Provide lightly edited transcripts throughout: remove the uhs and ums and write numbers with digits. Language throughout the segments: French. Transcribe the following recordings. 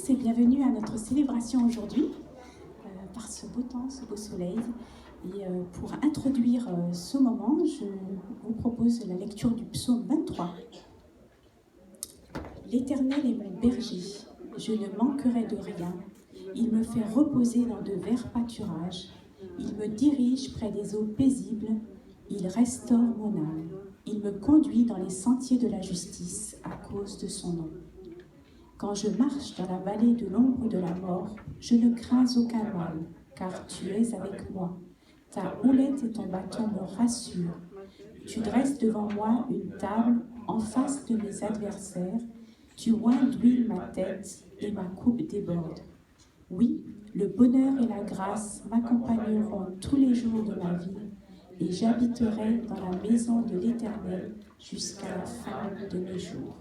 tous et bienvenue à notre célébration aujourd'hui par ce beau temps, ce beau soleil. Et pour introduire ce moment, je vous propose la lecture du psaume 23. L'Éternel est mon berger, je ne manquerai de rien. Il me fait reposer dans de verts pâturages. Il me dirige près des eaux paisibles. Il restaure mon âme. Il me conduit dans les sentiers de la justice à cause de son nom. Quand je marche dans la vallée de l'ombre de la mort, je ne crains aucun mal, car tu es avec moi. Ta houlette et ton bâton me rassurent. Tu dresses devant moi une table en face de mes adversaires. Tu oins d'huile ma tête et ma coupe déborde. Oui, le bonheur et la grâce m'accompagneront tous les jours de ma vie, et j'habiterai dans la maison de l'Éternel jusqu'à la fin de mes jours.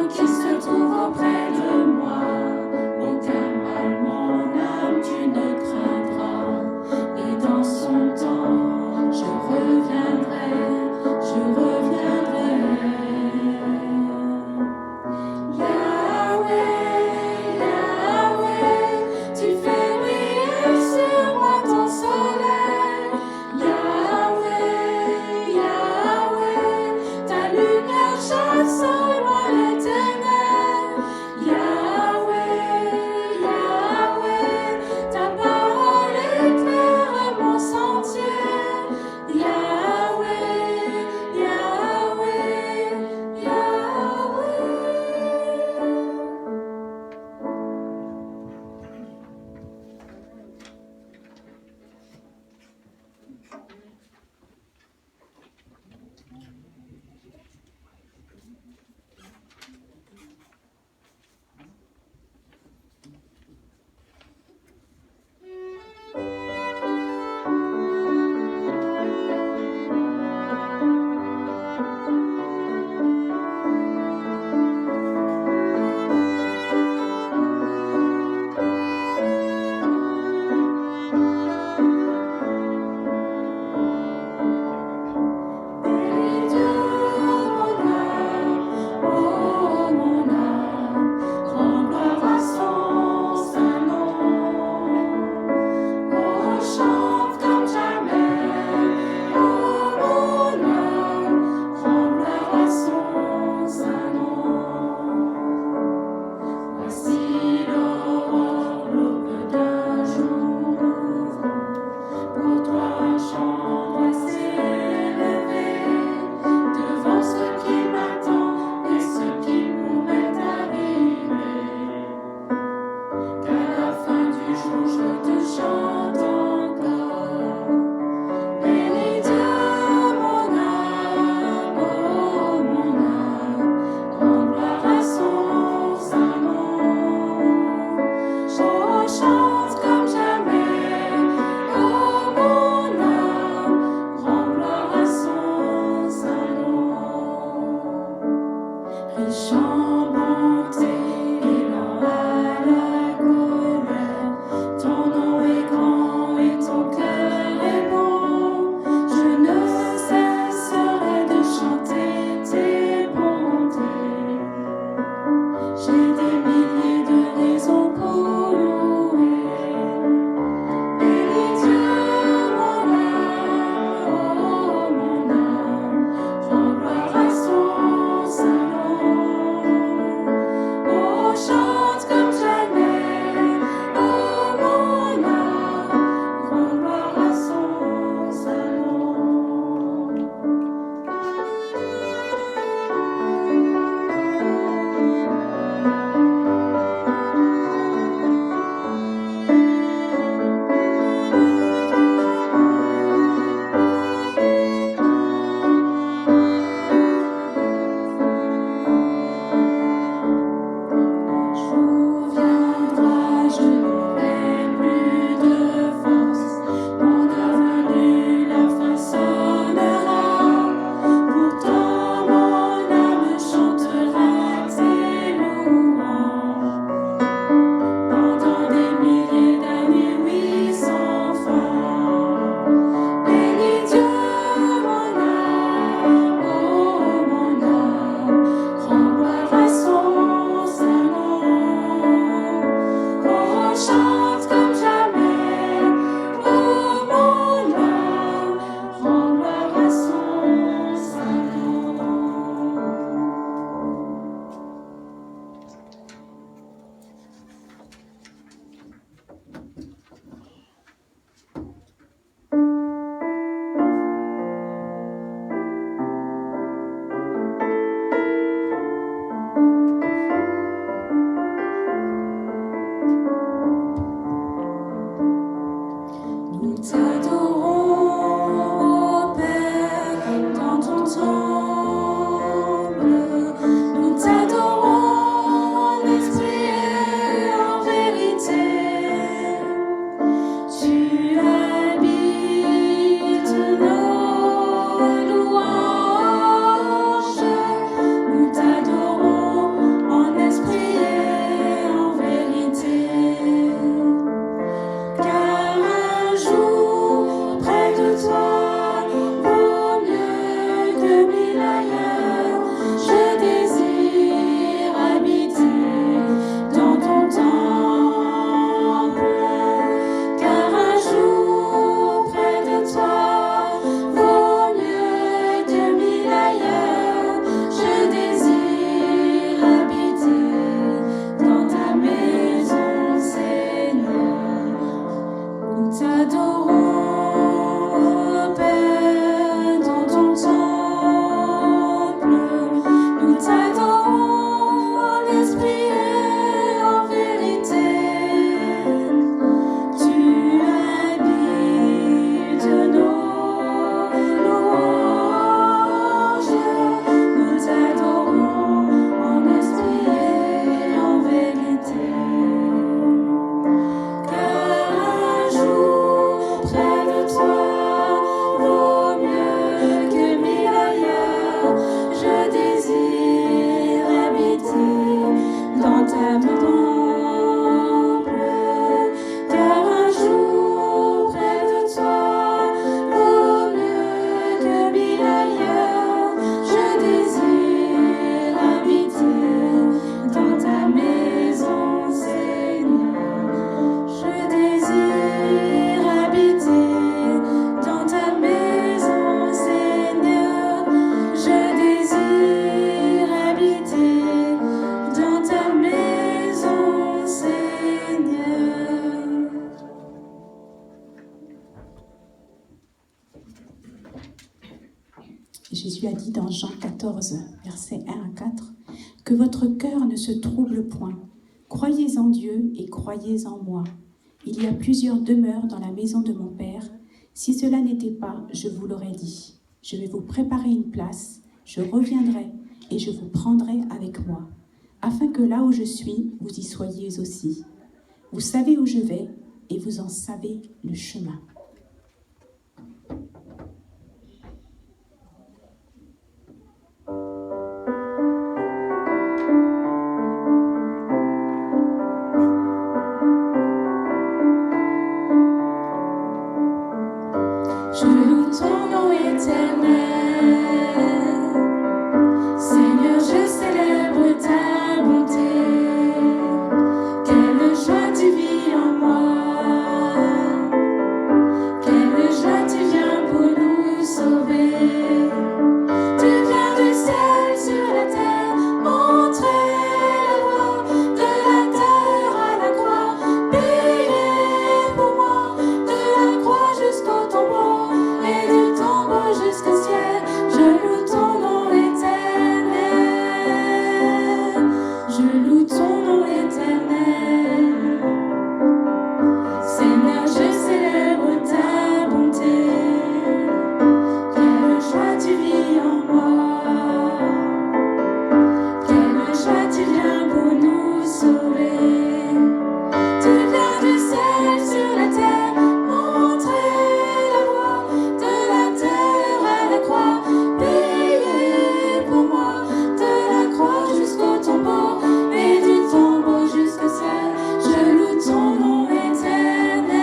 Qui se trouve auprès de moi, aucun mal Jésus a dit dans Jean 14, versets 1 à 4, « Que votre cœur ne se trouble point. Croyez en Dieu et croyez en moi. Il y a plusieurs demeures dans la maison de mon Père. Si cela n'était pas, je vous l'aurais dit. Je vais vous préparer une place, je reviendrai et je vous prendrai avec moi, afin que là où je suis, vous y soyez aussi. Vous savez où je vais et vous en savez le chemin. » Je loue ton nom éternel, Seigneur, je célèbre ta bonté. Quelle joie tu vis en moi, quelle joie tu viens pour nous sauver. Tu viens du ciel sur la terre, montrer la voie, de la terre à la croix, payer pour moi, de la croix jusqu'au tombeau. Et du tombeau jusqu'au ciel, je loue ton nom éternel. Je loue ton nom éternel. Seigneur, je célèbre ta bonté. Quelle joie tu vis en moi. Quelle joie tu viens pour nous sauver. Tu viens du ciel sur la terre, montrer la voie, de la terre à la croix, payer pour moi, de la croix jusqu'au tombeau, et du tombeau jusqu'au ciel, je loue ton nom éternel.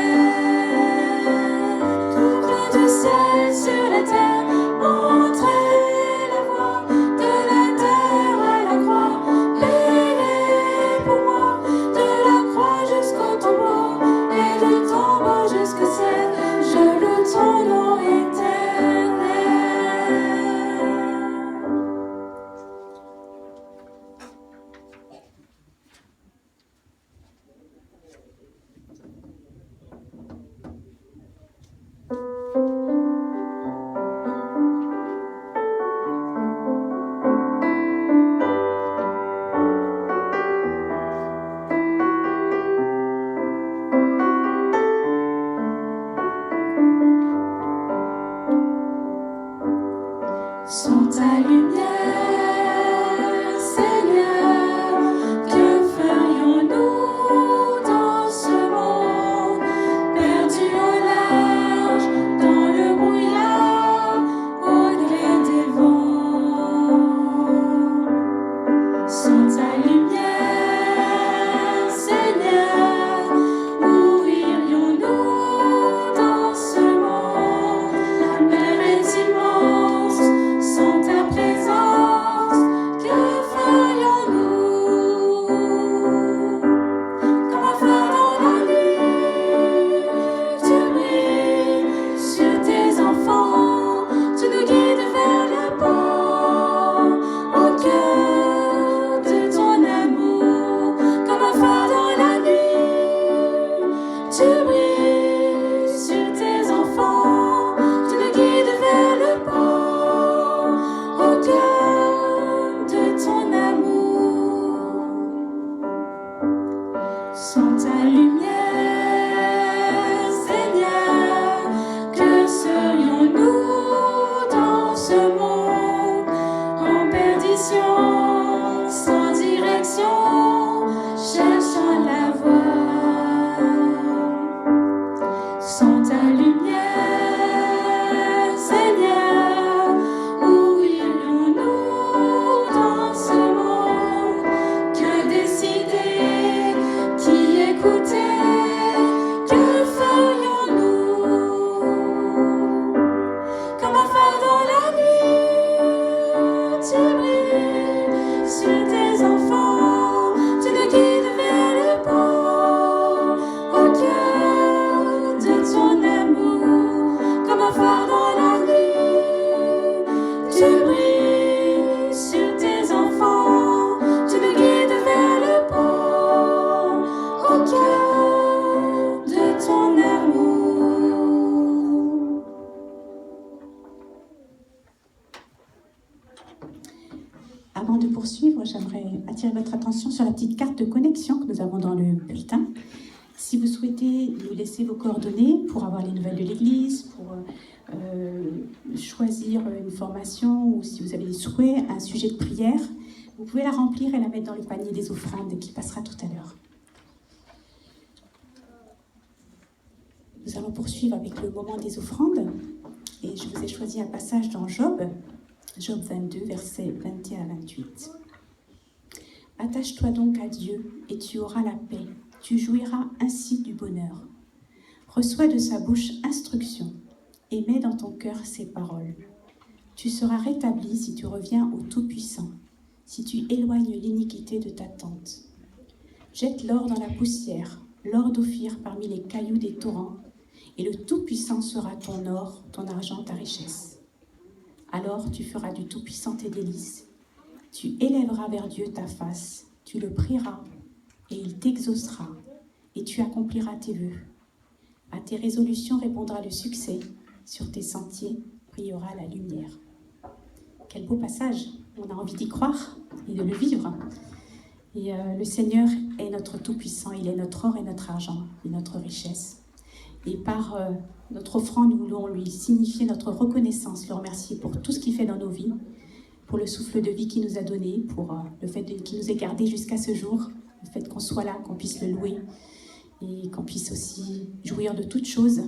Tu viens du ciel sur la terre, montrer la voie, de la terre à la croix, payer pour moi, de la croix jusqu'au tombeau, et du tombeau jusqu'au ciel, je loue ton nom éternel. Sans ta lumière, Seigneur, que ferions-nous dans ce monde, perdus au large, dans le brouillard, au gré des vents? Sans ta lumière, Seigneur, où irions-nous dans ce monde? La mer est immense. Sans ta présence, que ferions-nous? Comme un phare dans la nuit, tu brilles sur tes enfants, tu nous guides vers le port, au cœur de ton amour. Comme un phare dans la nuit, tu brilles sur tes enfants, tu nous guides vers le port, au cœur de ton amour. Sans ta lumière, Seigneur, que serions-nous dans ce monde en perdition, sans direction, cherchant la voie? Sans ta lumière, Seigneur, où irions-nous dans ce monde? Que décider, qui écouter, que ferions-nous? Comme un phare dans la nuit, tu brilles sur tes enfants, tu nous guides vers le port, au cœur de ton amour. Comme un phare dans la nuit, tu brilles sur tes enfants, tu nous guides vers le port, au cœur de ton amour. Avant de poursuivre, j'aimerais attirer votre attention sur la petite carte de connexion que nous avons dans le bulletin. Si vous souhaitez nous laisser vos coordonnées pour avoir les nouvelles de l'Église, pour choisir une formation ou si vous avez des souhaits, un sujet de prière, vous pouvez la remplir et la mettre dans le panier des offrandes qui passera tout à l'heure. Nous allons poursuivre avec le moment des offrandes et je vous ai choisi un passage dans Job 22, versets 21 à 28. « Attache-toi donc à Dieu et tu auras la paix, tu jouiras ainsi du bonheur. Reçois de sa bouche instruction et mets dans ton cœur ses paroles. Tu seras rétabli si tu reviens au Tout-Puissant, si tu éloignes l'iniquité de ta tente. Jette l'or dans la poussière, l'or d'Ophir parmi les cailloux des torrents, et le Tout-Puissant sera ton or, ton argent, ta richesse. Alors tu feras du Tout-Puissant tes délices. Tu élèveras vers Dieu ta face, tu le prieras, et il t'exaucera, et tu accompliras tes vœux. À tes résolutions répondra le succès, sur tes sentiers brillera la lumière. » Quel beau passage, on a envie d'y croire et de le vivre. Et le Seigneur est notre Tout-Puissant, il est notre or et notre argent, et notre richesse. Et par notre offrande, nous voulons lui signifier notre reconnaissance, le remercier pour tout ce qu'il fait dans nos vies, pour le souffle de vie qu'il nous a donné, pour le fait qu'il nous ait gardés jusqu'à ce jour, le fait qu'on soit là, qu'on puisse le louer et qu'on puisse aussi jouir de toutes choses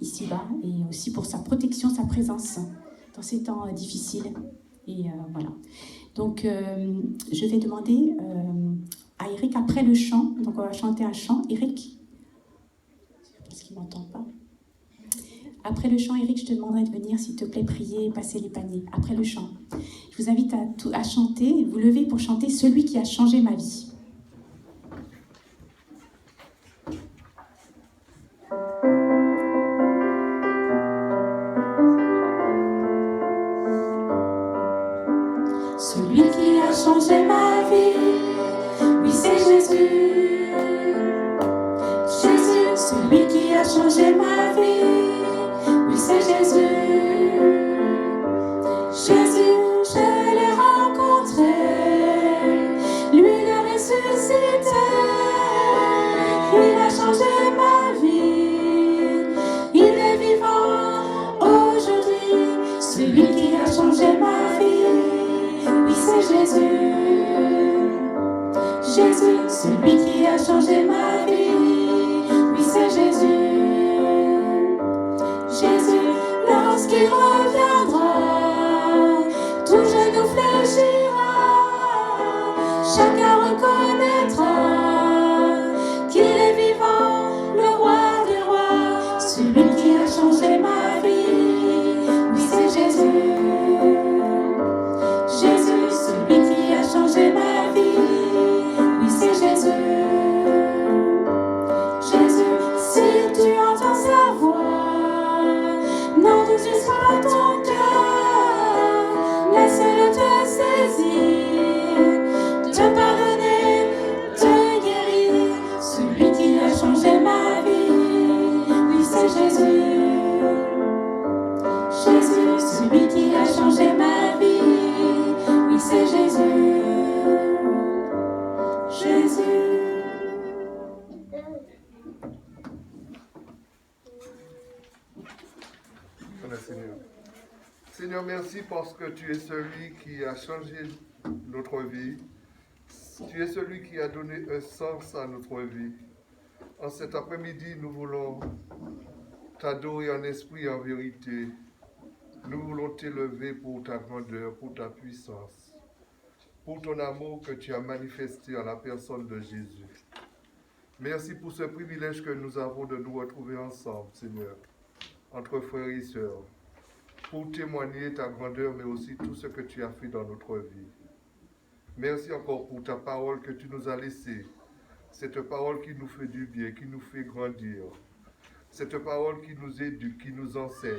ici-bas et aussi pour sa protection, sa présence dans ces temps difficiles. Et voilà. Donc, je vais demander à Eric, après le chant, donc on va chanter un chant. Eric, parce qu'il ne m'entend pas. Après le chant, Eric, je te demanderai de venir, s'il te plaît, prier et passer les paniers. Après le chant. Je vous invite à chanter, vous lever pour chanter « Celui qui a changé ma vie ». Celui qui a changé ma vie, oui c'est Jésus. Jésus, celui qui a changé ma vie, oui c'est Jésus. Jésus, je l'ai rencontré, lui le ressuscité. Il a changé ma vie, il est vivant aujourd'hui. Celui qui a changé ma vie, oui c'est Jésus. Jésus, celui qui a changé ma vie, oui c'est Jésus. Jésus, lorsqu'il reviendra, tout genou fléchira, chacun reconnaîtra qu'il est vivant, le roi des rois. Celui qui a changé ma vie, oui c'est Jésus. Jésus, celui qui a changé ma vie, oui c'est Jésus. Jésus, si tu entends sa voix, n'endurcis pas ton cœur, laisse-le te saisir, te pardonner, te guérir. Celui qui a changé ma vie, oui c'est Jésus. Jésus, celui qui a changé ma vie, oui c'est Jésus. Jésus. Seigneur. Seigneur, merci parce que tu es celui qui a changé notre vie. Tu es celui qui a donné un sens à notre vie. En cet après-midi, nous voulons t'adorer en esprit et en vérité. Nous voulons t'élever pour ta grandeur, pour ta puissance, pour ton amour que tu as manifesté en la personne de Jésus. Merci pour ce privilège que nous avons de nous retrouver ensemble, Seigneur, entre frères et sœurs, pour témoigner ta grandeur, mais aussi tout ce que tu as fait dans notre vie. Merci encore pour ta parole que tu nous as laissée, cette parole qui nous fait du bien, qui nous fait grandir, cette parole qui nous éduque, qui nous enseigne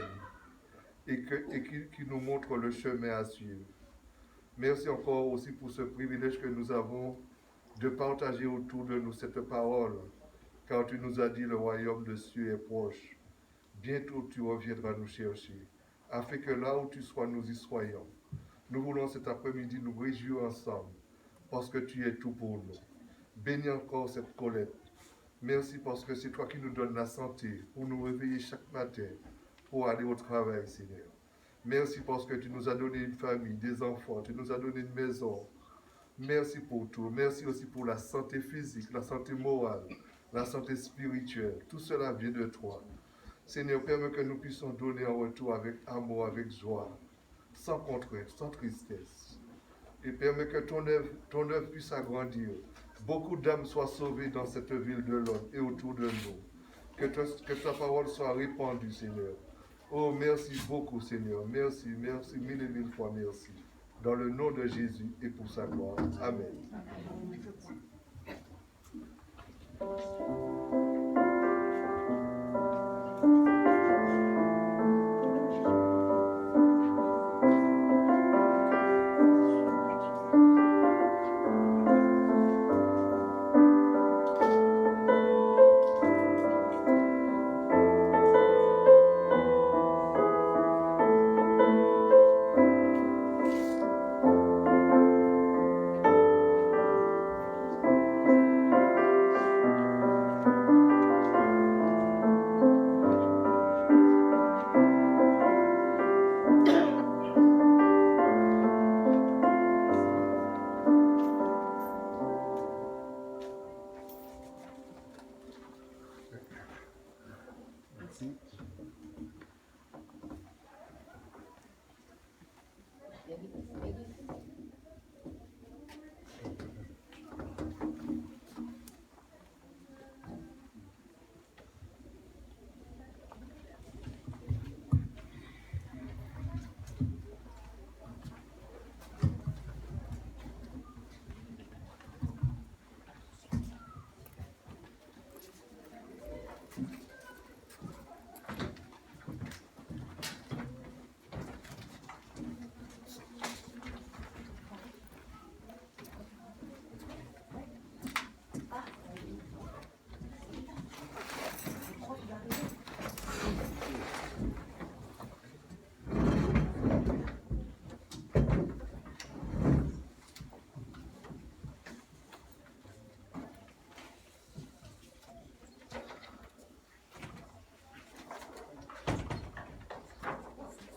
et qui nous montre le chemin à suivre. Merci encore aussi pour ce privilège que nous avons de partager autour de nous cette parole, car tu nous as dit le royaume de Dieu est proche. Bientôt tu reviendras nous chercher, afin que là où tu sois, nous y soyons. Nous voulons cet après-midi nous réjouir ensemble parce que tu es tout pour nous. Bénis encore cette Colette. Merci parce que c'est toi qui nous donnes la santé pour nous réveiller chaque matin, pour aller au travail, Seigneur. Merci parce que tu nous as donné une famille, des enfants, tu nous as donné une maison. Merci pour tout. Merci aussi pour la santé physique, la santé morale, la santé spirituelle. Tout cela vient de toi. Seigneur, permets que nous puissions donner en retour avec amour, avec joie, sans contrainte, sans tristesse. Et permets que ton œuvre puisse agrandir. Beaucoup d'âmes soient sauvées dans cette ville de Londres et autour de nous. Que ta parole soit répandue, Seigneur. Oh, merci beaucoup, Seigneur. Merci, merci, mille et mille fois merci. Dans le nom de Jésus et pour sa gloire. Amen.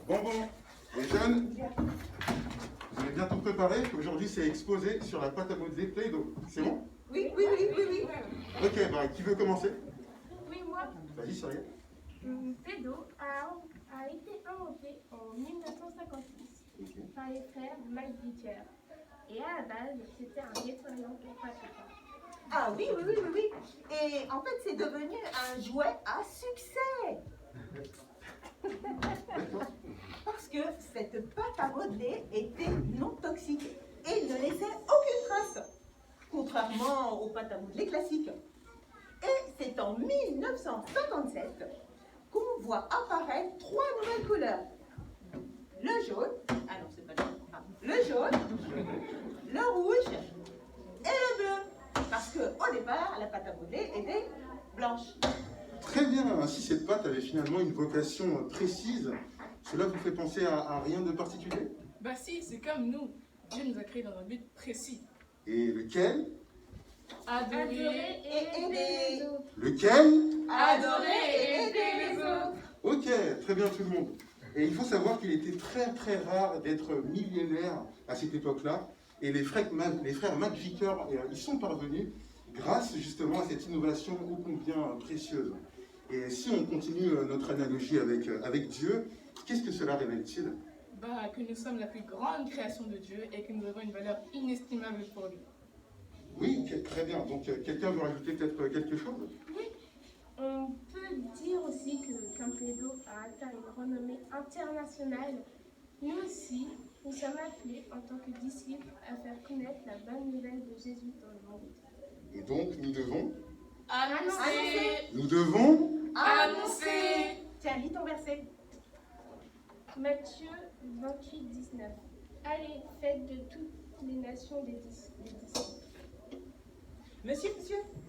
Bon, les jeunes, vous avez bien tout préparé. Aujourd'hui, c'est exposé sur la pâte à modeler Play-Doh. C'est bon? Oui. Ok, bah, qui veut commencer? Oui, moi. Vas-y, Cyril. Play-Doh a été inventé en 1956 par les frères McVicker. Et à la base, c'était un nettoyant pour papier. Ah oui. Et en fait, c'est devenu un jouet à succès. Parce que cette pâte à modeler était non toxique et ne laissait aucune trace, contrairement aux pâtes à modeler classiques. Et c'est en 1957 qu'on voit apparaître 3 nouvelles couleurs. Le jaune, ah non, c'est pas le jaune, le jaune, le rouge et le bleu. Parce qu'au départ, la pâte à modeler était blanche. Très bien, ainsi cette pâte avait finalement une vocation précise. Cela vous fait penser à rien de particulier? Bah si, c'est comme nous. Dieu nous a créés dans un but précis. Et lequel? Adorer et aider les autres. Lequel? Adorer et aider les autres. Ok, très bien tout le monde. Et il faut savoir qu'il était très rare d'être millionnaire à cette époque-là. Et les frères McVicker, ils sont parvenus grâce justement à cette innovation ô combien précieuse. Et si on continue notre analogie avec Dieu, qu'est-ce que cela révèle-t-il? Bah, que nous sommes la plus grande création de Dieu et que nous avons une valeur inestimable pour lui. Oui, très bien. Donc quelqu'un veut rajouter peut-être quelque chose? Oui, on peut dire aussi qu'un Play-Doh a atteint une renommée internationale. Nous aussi, nous sommes appelés en tant que disciples à faire connaître la bonne nouvelle de Jésus dans le monde. Et donc nous devons? Annoncer. Nous devons? Annoncer. Tiens, lis ton verset. Matthieu 28, 19. Allez, faites de toutes les nations des disciples. Monsieur,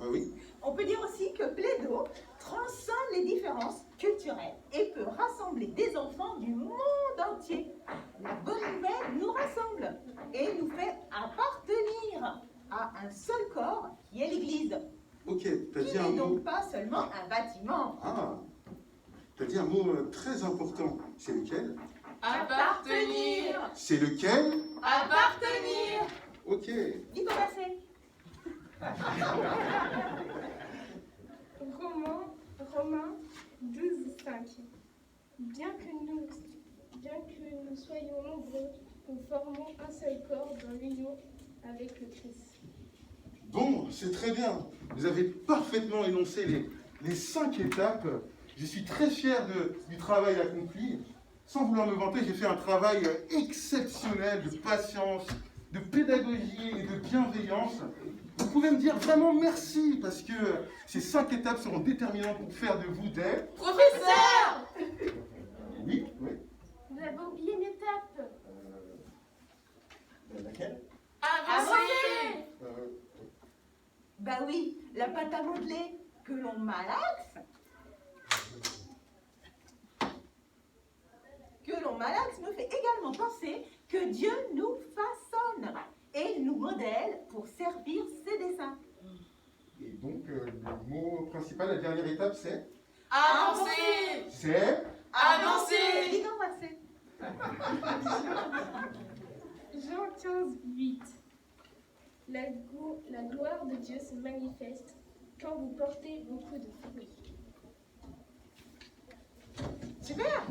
Ah oui. on peut dire aussi que Play-Doh transcende les différences culturelles et peut rassembler des enfants du monde entier. La bonne nouvelle nous rassemble et nous fait appartenir à un seul corps qui est l'Église. Ok, tu as Qui dit un n'est mot. donc pas seulement un bâtiment. Ah, tu as dit un mot très important. C'est lequel? Appartenir. C'est lequel? Appartenir. Ok. Vite au verset. Romains 12, 5. Bien que nous soyons nombreux, nous formons un seul corps dans l'union avec le Christ. Bon, c'est très bien. Vous avez parfaitement énoncé les 5 étapes. Je suis très fier du travail accompli. Sans vouloir me vanter, j'ai fait un travail exceptionnel de patience, de pédagogie et de bienveillance. Vous pouvez me dire vraiment merci parce que ces 5 étapes seront déterminantes pour faire de vous des... Professeur. Oui, oui. Vous avez oublié une étape. Laquelle? Avancer. Bah oui, la pâte à modeler que l'on malaxe. Me fait également penser que Dieu nous façonne et nous modèle pour servir ses desseins. Et donc, le mot principal, la dernière étape, c'est... Avancer. C'est... Avancer. Dis donc, verset. Jean 15, 8. La gloire de Dieu se manifeste quand vous portez beaucoup de fruits. Super.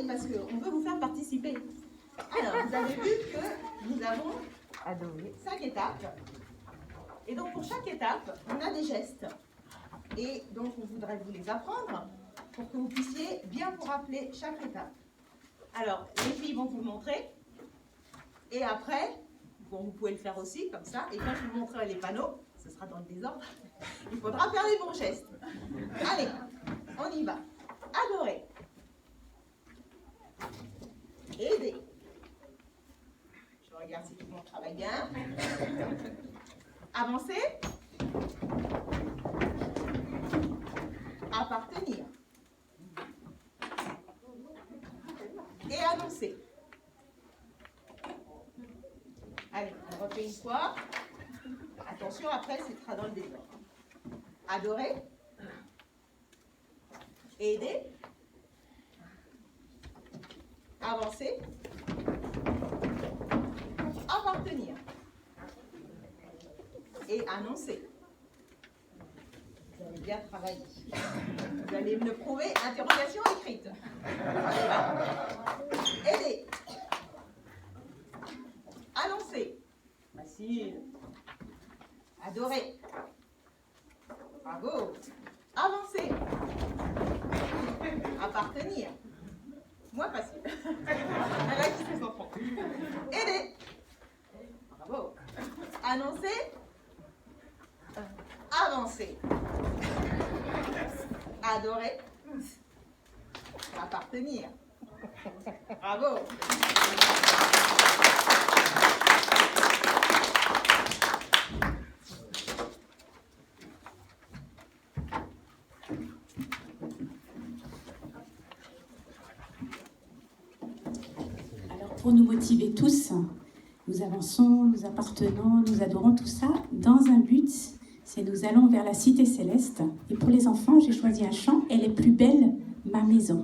Parce qu'on peut vous faire participer. Alors, vous avez vu que nous avons 5 étapes. Et donc, pour chaque étape, on a des gestes. Et donc, on voudrait vous les apprendre pour que vous puissiez bien vous rappeler chaque étape. Alors, les filles vont vous le montrer. Et après, bon, vous pouvez le faire aussi, comme ça. Et quand je vous montrerai les panneaux, ce sera dans le désordre, il faudra faire les bons gestes. Allez, on y va. Adorer. Aider. Je regarde si tout le monde travaille bien. Avancer. Appartenir. Et annoncer. Allez, on refait une fois. Attention, après, ce sera dans le désordre. Adorer. Aider. Avancer. Appartenir. Et annoncer. Vous avez bien travaillé. Vous allez me le prouver, interrogation écrite. Aider. Annoncer. Facile. Adorer. Bravo. Avancer. Appartenir. Moins facile. Elle a qui fait son fond. Aider. Bravo. Annoncer. Avancer. Adorer. Appartenir. Bravo. Pour nous motiver tous, nous avançons, nous appartenons, nous adorons tout ça dans un but, c'est nous allons vers la cité céleste. Et pour les enfants, j'ai choisi un chant, Elle est plus belle, ma maison.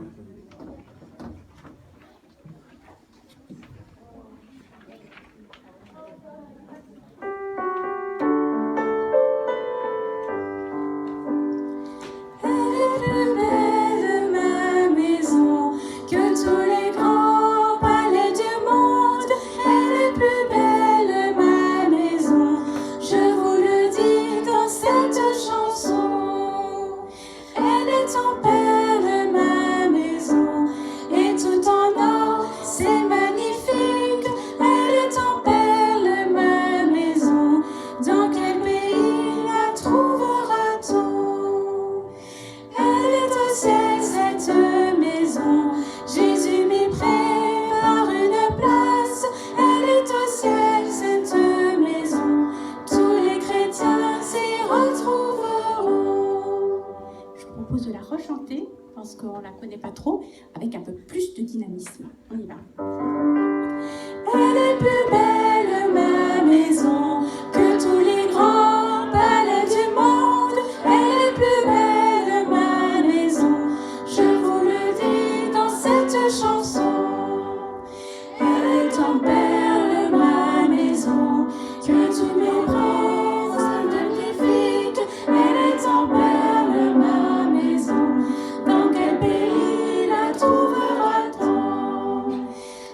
De la rechanter parce qu'on ne la connaît pas trop, avec un peu plus de dynamisme. On y va. Elle est plus belle ma maison que tous les grands palais du monde. Elle est plus belle ma maison, je vous le dis dans cette chanson. Elle est en perles ma maison, que tous mes princes magnifiques. Elle est en perles ma maison. Dans quel pays la trouvera-t-on?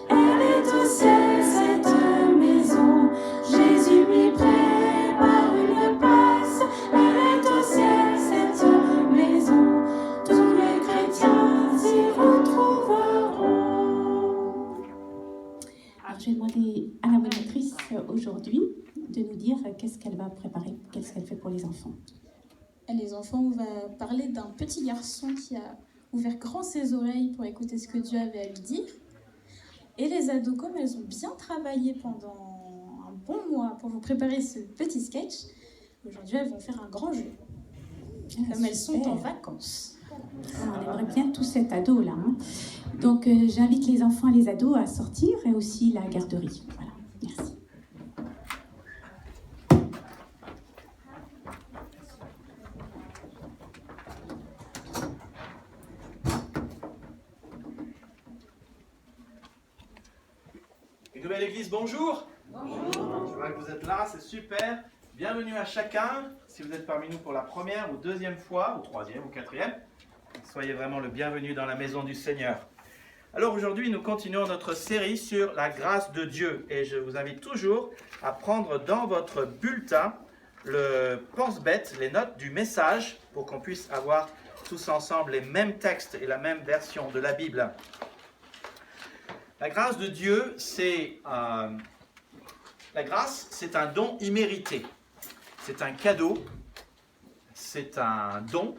Elle est au ciel cette maison, Jésus m'y prépare une place. Elle est au ciel cette maison, tous les chrétiens s'y retrouveront. Alors je vais demander à la monitrice aujourd'hui de nous dire qu'est-ce qu'elle va préparer, qu'est-ce qu'elle fait pour les enfants. Les enfants, on va parler d'un petit garçon qui a ouvert grand ses oreilles pour écouter ce que Dieu avait à lui dire. Et les ados, comme elles ont bien travaillé pendant un bon mois pour vous préparer ce petit sketch, aujourd'hui elles vont faire un grand jeu. Comme elles sont en vacances. On aimerait bien tous être ados là. Hein. Donc j'invite les enfants et les ados à sortir et aussi la garderie. Voilà, merci. Nouvelle Église, bonjour. Bonjour. Je vois que vous êtes là, c'est super. Bienvenue à chacun. Si vous êtes parmi nous pour la première ou deuxième fois, ou troisième ou quatrième, soyez vraiment le bienvenu dans la maison du Seigneur. Alors aujourd'hui, nous continuons notre série sur la grâce de Dieu. Et je vous invite toujours à prendre dans votre bulletin le pense-bête, les notes du message, pour qu'on puisse avoir tous ensemble les mêmes textes et la même version de la Bible. La grâce de Dieu, c'est un don immérité. C'est un cadeau, c'est un don,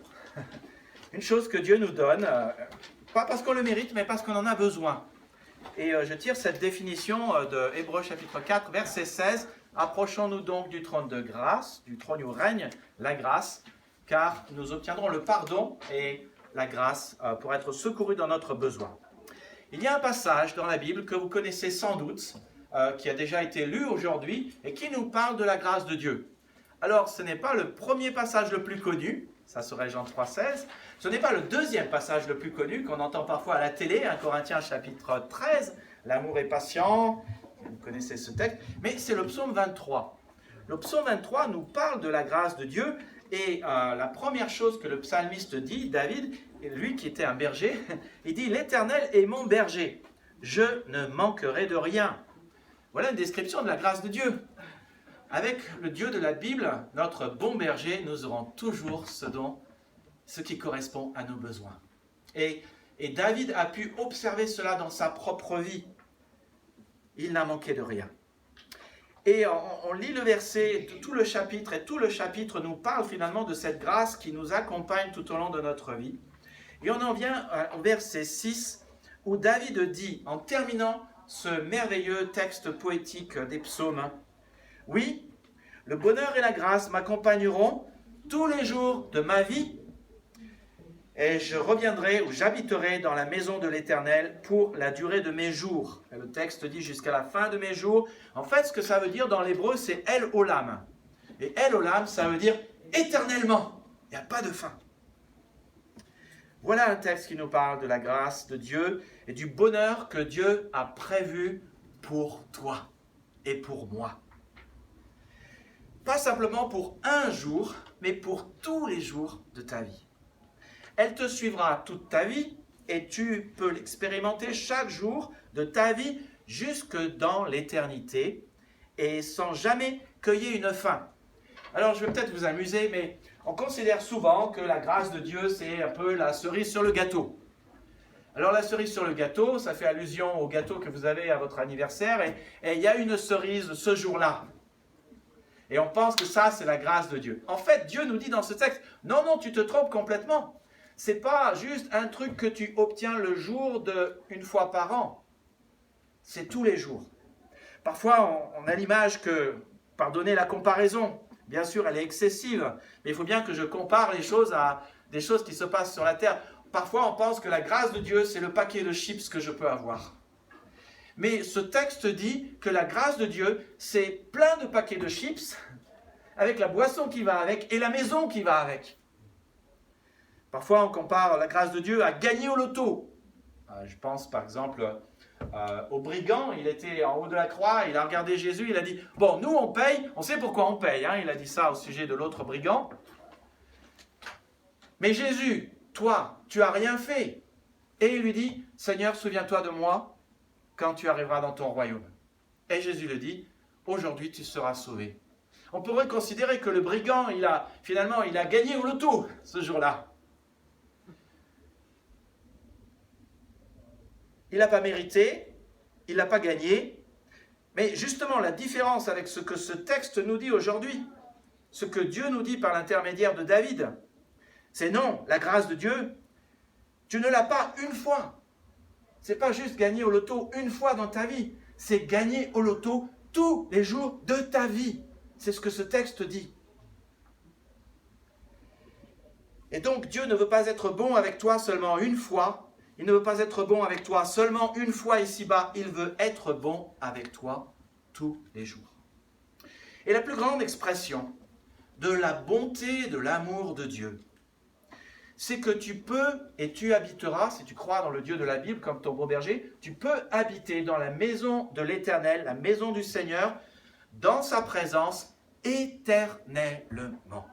une chose que Dieu nous donne, pas parce qu'on le mérite, mais parce qu'on en a besoin. Et je tire cette définition de Hébreux chapitre 4, verset 16. « Approchons-nous donc du trône de grâce, du trône où règne la grâce, car nous obtiendrons le pardon et la grâce pour être secourus dans notre besoin. » Il y a un passage dans la Bible que vous connaissez sans doute, qui a déjà été lu aujourd'hui, et qui nous parle de la grâce de Dieu. Alors, ce n'est pas le premier passage le plus connu, ça serait Jean 3,16, ce n'est pas le deuxième passage le plus connu, qu'on entend parfois à la télé, 1 Corinthiens chapitre 13, l'amour est patient, vous connaissez ce texte, mais c'est le psaume 23. Le psaume 23 nous parle de la grâce de Dieu, Et la première chose que le psalmiste dit, David, lui qui était un berger, il dit « L'Éternel est mon berger, je ne manquerai de rien ». Voilà une description de la grâce de Dieu. Avec le Dieu de la Bible, notre bon berger, nous aurons toujours ce qui correspond à nos besoins. Et David a pu observer cela dans sa propre vie. Il n'a manqué de rien. Et on lit le verset, tout le chapitre, et tout le chapitre nous parle finalement de cette grâce qui nous accompagne tout au long de notre vie. Et on en vient au verset 6, où David dit, en terminant ce merveilleux texte poétique des psaumes, « Oui, le bonheur et la grâce m'accompagneront tous les jours de ma vie, et je reviendrai ou j'habiterai dans la maison de l'Éternel pour la durée de mes jours. » Et le texte dit jusqu'à la fin de mes jours. En fait, ce que ça veut dire dans l'hébreu, c'est El Olam. Et El Olam, ça veut dire éternellement. Il n'y a pas de fin. Voilà un texte qui nous parle de la grâce de Dieu et du bonheur que Dieu a prévu pour toi et pour moi. Pas simplement pour un jour, mais pour tous les jours de ta vie. Elle te suivra toute ta vie et tu peux l'expérimenter chaque jour de ta vie jusque dans l'éternité et sans jamais cueillir une fin. Alors je vais peut-être vous amuser, mais on considère souvent que la grâce de Dieu, c'est un peu la cerise sur le gâteau. Alors la cerise sur le gâteau, ça fait allusion au gâteau que vous avez à votre anniversaire et il y a une cerise ce jour-là. Et on pense que ça, c'est la grâce de Dieu. En fait, Dieu nous dit dans ce texte, non, non, tu te trompes complètement. C'est pas juste un truc que tu obtiens le jour une fois par an. C'est tous les jours. Parfois, on a l'image que, pardonnez la comparaison, bien sûr, elle est excessive, mais il faut bien que je compare les choses à des choses qui se passent sur la terre. Parfois, on pense que la grâce de Dieu, c'est le paquet de chips que je peux avoir. Mais ce texte dit que la grâce de Dieu, c'est plein de paquets de chips, avec la boisson qui va avec et la maison qui va avec. Parfois, on compare la grâce de Dieu à gagner au loto. Je pense par exemple au brigand, il était en haut de la croix, il a regardé Jésus, il a dit « Bon, nous on paye, on sait pourquoi on paye. » Il a dit ça au sujet de l'autre brigand. « Mais Jésus, toi, tu n'as rien fait. » Et il lui dit « Seigneur, souviens-toi de moi quand tu arriveras dans ton royaume. » Et Jésus lui dit « Aujourd'hui, tu seras sauvé. » On pourrait considérer que le brigand, il a gagné au loto ce jour-là. Il n'a pas mérité, il n'a pas gagné. Mais justement, la différence avec ce que ce texte nous dit aujourd'hui, ce que Dieu nous dit par l'intermédiaire de David, c'est non, la grâce de Dieu, tu ne l'as pas une fois. Ce n'est pas juste gagner au loto une fois dans ta vie, c'est gagner au loto tous les jours de ta vie. C'est ce que ce texte dit. Et donc, Dieu ne veut pas être bon avec toi seulement une fois. Il ne veut pas être bon avec toi seulement une fois ici-bas. Il veut être bon avec toi tous les jours. Et la plus grande expression de la bonté, de l'amour de Dieu, c'est que tu peux et tu habiteras, si tu crois dans le Dieu de la Bible comme ton beau berger, tu peux habiter dans la maison de l'Éternel, la maison du Seigneur, dans sa présence éternellement.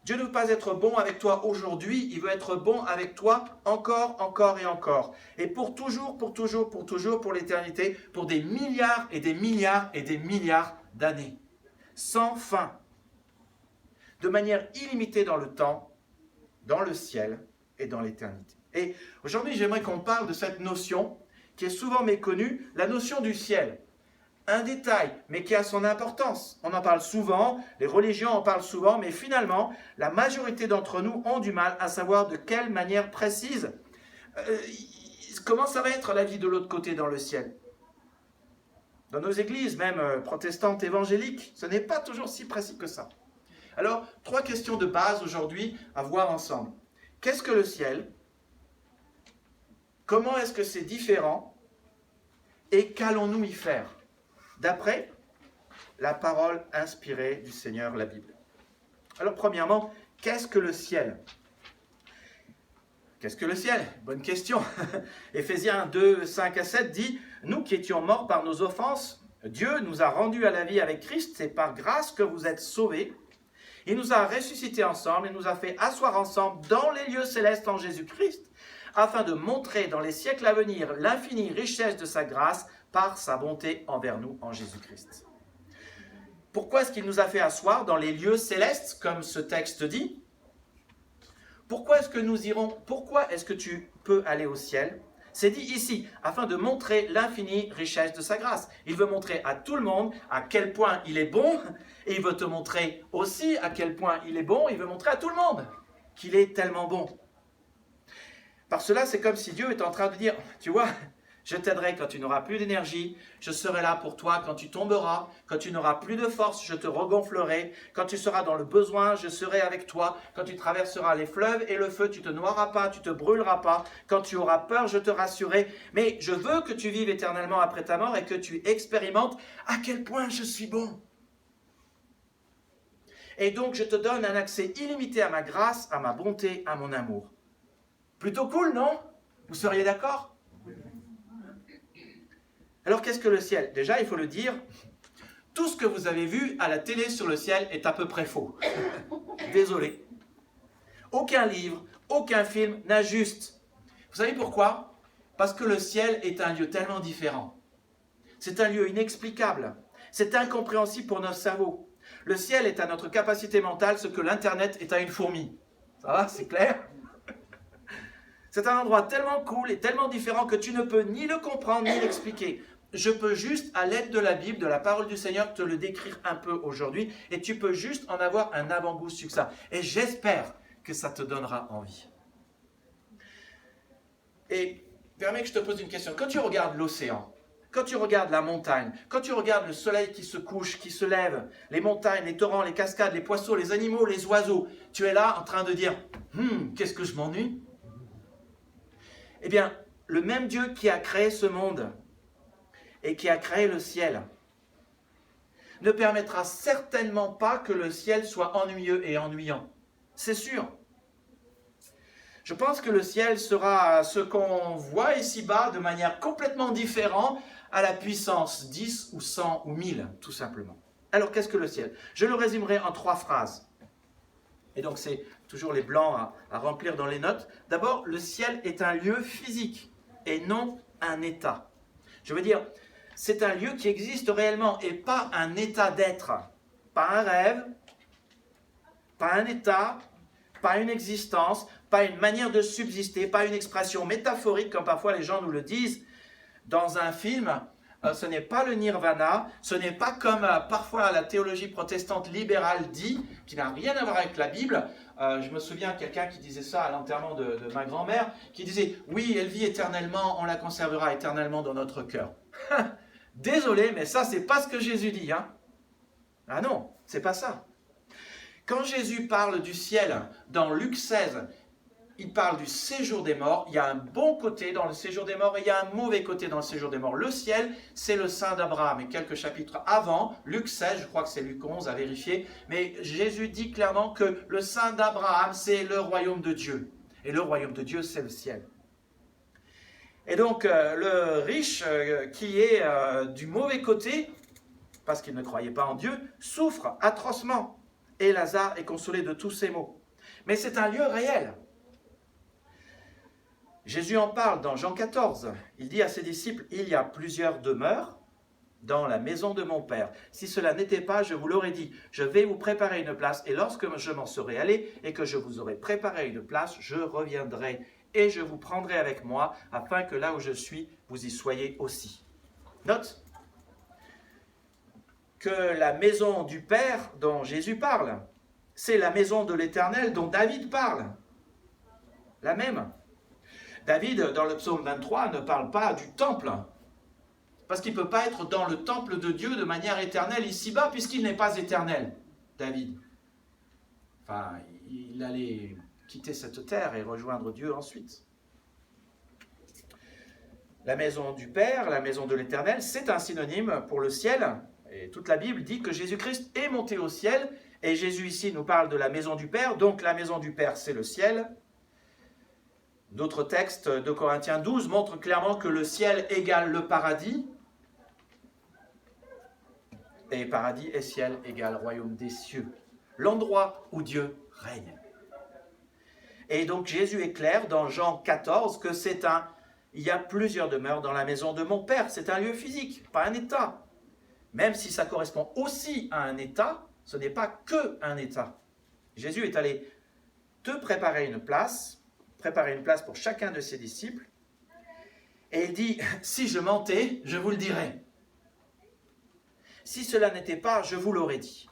Dieu ne veut pas être bon avec toi aujourd'hui, il veut être bon avec toi encore, encore et encore. Et pour toujours, pour toujours, pour toujours, pour l'éternité, pour des milliards et des milliards et des milliards d'années. Sans fin. De manière illimitée dans le temps, dans le ciel et dans l'éternité. Et aujourd'hui, j'aimerais qu'on parle de cette notion qui est souvent méconnue, la notion du ciel. Un détail, mais qui a son importance. On en parle souvent, les religions en parlent souvent, mais finalement, la majorité d'entre nous ont du mal à savoir de quelle manière précise. Comment ça va être la vie de l'autre côté dans le ciel? Dans nos églises, même protestantes évangéliques, ce n'est pas toujours si précis que ça. Alors, 3 questions de base aujourd'hui à voir ensemble. Qu'est-ce que le ciel? Comment est-ce que c'est différent? Et qu'allons-nous y faire? D'après la parole inspirée du Seigneur, la Bible. Alors, premièrement, qu'est-ce que le ciel? Qu'est-ce que le ciel? Bonne question. Éphésiens 2, 5 à 7 dit « Nous qui étions morts par nos offenses, Dieu nous a rendus à la vie avec Christ, c'est par grâce que vous êtes sauvés. Il nous a ressuscités ensemble, il nous a fait asseoir ensemble dans les lieux célestes en Jésus-Christ, afin de montrer dans les siècles à venir l'infinie richesse de sa grâce par sa bonté envers nous en Jésus-Christ. Pourquoi est-ce qu'il nous a fait asseoir dans les lieux célestes, comme ce texte dit? Pourquoi est-ce que nous irons? Pourquoi est-ce que tu peux aller au ciel? C'est dit ici, afin de montrer l'infinie richesse de sa grâce. Il veut montrer à tout le monde à quel point il est bon, et il veut te montrer aussi à quel point il est bon, il veut montrer à tout le monde qu'il est tellement bon. Par cela, c'est comme si Dieu est en train de dire, tu vois, je t'aiderai quand tu n'auras plus d'énergie, je serai là pour toi quand tu tomberas, quand tu n'auras plus de force, je te regonflerai, quand tu seras dans le besoin, je serai avec toi, quand tu traverseras les fleuves et le feu, tu te noieras pas, tu te brûleras pas, quand tu auras peur, je te rassurerai, mais je veux que tu vives éternellement après ta mort et que tu expérimentes à quel point je suis bon. Et donc, je te donne un accès illimité à ma grâce, à ma bonté, à mon amour. Plutôt cool, non? Vous seriez d'accord? Alors, qu'est-ce que le ciel? Déjà, il faut le dire, tout ce que vous avez vu à la télé sur le ciel est à peu près faux. Désolé. Aucun livre, aucun film n'ajuste. Vous savez pourquoi? Parce que le ciel est un lieu tellement différent. C'est un lieu inexplicable. C'est incompréhensible pour notre cerveau. Le ciel est à notre capacité mentale ce que l'Internet est à une fourmi. Ça va, c'est clair? C'est un endroit tellement cool et tellement différent que tu ne peux ni le comprendre ni l'expliquer. Je peux juste, à l'aide de la Bible, de la parole du Seigneur, te le décrire un peu aujourd'hui et tu peux juste en avoir un avant-goût sur ça. Et j'espère que ça te donnera envie. Et permets que je te pose une question. Quand tu regardes l'océan, quand tu regardes la montagne, quand tu regardes le soleil qui se couche, qui se lève, les montagnes, les torrents, les cascades, les poissons, les animaux, les oiseaux, tu es là en train de dire « qu'est-ce que je m'ennuie ?» Eh bien, le même Dieu qui a créé ce monde et qui a créé le ciel ne permettra certainement pas que le ciel soit ennuyeux et ennuyant. C'est sûr. Je pense que le ciel sera ce qu'on voit ici-bas de manière complètement différente à la puissance 10 ou 100 ou 1000, tout simplement. Alors, qu'est-ce que le ciel? Je le résumerai en 3 phrases. Et donc, c'est toujours les blancs à remplir dans les notes. D'abord, le ciel est un lieu physique et non un état. Je veux dire, c'est un lieu qui existe réellement et pas un état d'être. Pas un rêve, pas un état, pas une existence, pas une manière de subsister, pas une expression métaphorique comme parfois les gens nous le disent dans un film. Ce n'est pas le nirvana, ce n'est pas comme parfois la théologie protestante libérale dit, qui n'a rien à voir avec la Bible. Je me souviens de quelqu'un qui disait ça à l'enterrement de ma grand-mère, qui disait « Oui, elle vit éternellement, on la conservera éternellement dans notre cœur. » Désolé, mais ça, c'est pas ce que Jésus dit. Hein? Ah non, c'est pas ça. Quand Jésus parle du ciel dans Luc 16, il parle du séjour des morts. Il y a un bon côté dans le séjour des morts et il y a un mauvais côté dans le séjour des morts. Le ciel, c'est le sein d'Abraham. Et quelques chapitres avant, Luc 16, je crois que c'est Luc 11 à vérifier, mais Jésus dit clairement que le sein d'Abraham, c'est le royaume de Dieu. Et le royaume de Dieu, c'est le ciel. Et donc, le riche qui est du mauvais côté, parce qu'il ne croyait pas en Dieu, souffre atrocement. Et Lazare est consolé de tous ses maux. Mais c'est un lieu réel. Jésus en parle dans Jean 14. Il dit à ses disciples, « Il y a plusieurs demeures dans la maison de mon Père. Si cela n'était pas, je vous l'aurais dit, je vais vous préparer une place, et lorsque je m'en serai allé et que je vous aurai préparé une place, je reviendrai et je vous prendrai avec moi, afin que là où je suis, vous y soyez aussi. » Note que la maison du Père dont Jésus parle, c'est la maison de l'Éternel dont David parle. La même. David, dans le psaume 23, ne parle pas du temple, parce qu'il ne peut pas être dans le temple de Dieu de manière éternelle ici-bas, puisqu'il n'est pas éternel, David. Enfin, il allait quitter cette terre et rejoindre Dieu ensuite. La maison du Père, la maison de l'Éternel, c'est un synonyme pour le ciel, et toute la Bible dit que Jésus-Christ est monté au ciel, et Jésus ici nous parle de la maison du Père, donc la maison du Père, c'est le ciel. D'autres textes de Corinthiens 12 montrent clairement que le ciel égale le paradis. Et paradis et ciel égale royaume des cieux. l'endroit où Dieu règne. Et donc Jésus est clair dans Jean 14 que il y a plusieurs demeures dans la maison de mon Père. C'est un lieu physique, pas un état. Même si ça correspond aussi à un état, ce n'est pas que un état. Jésus est allé te préparer une place pour chacun de ses disciples. Et il dit, si je mentais, je vous le dirais. Si cela n'était pas, je vous l'aurais dit.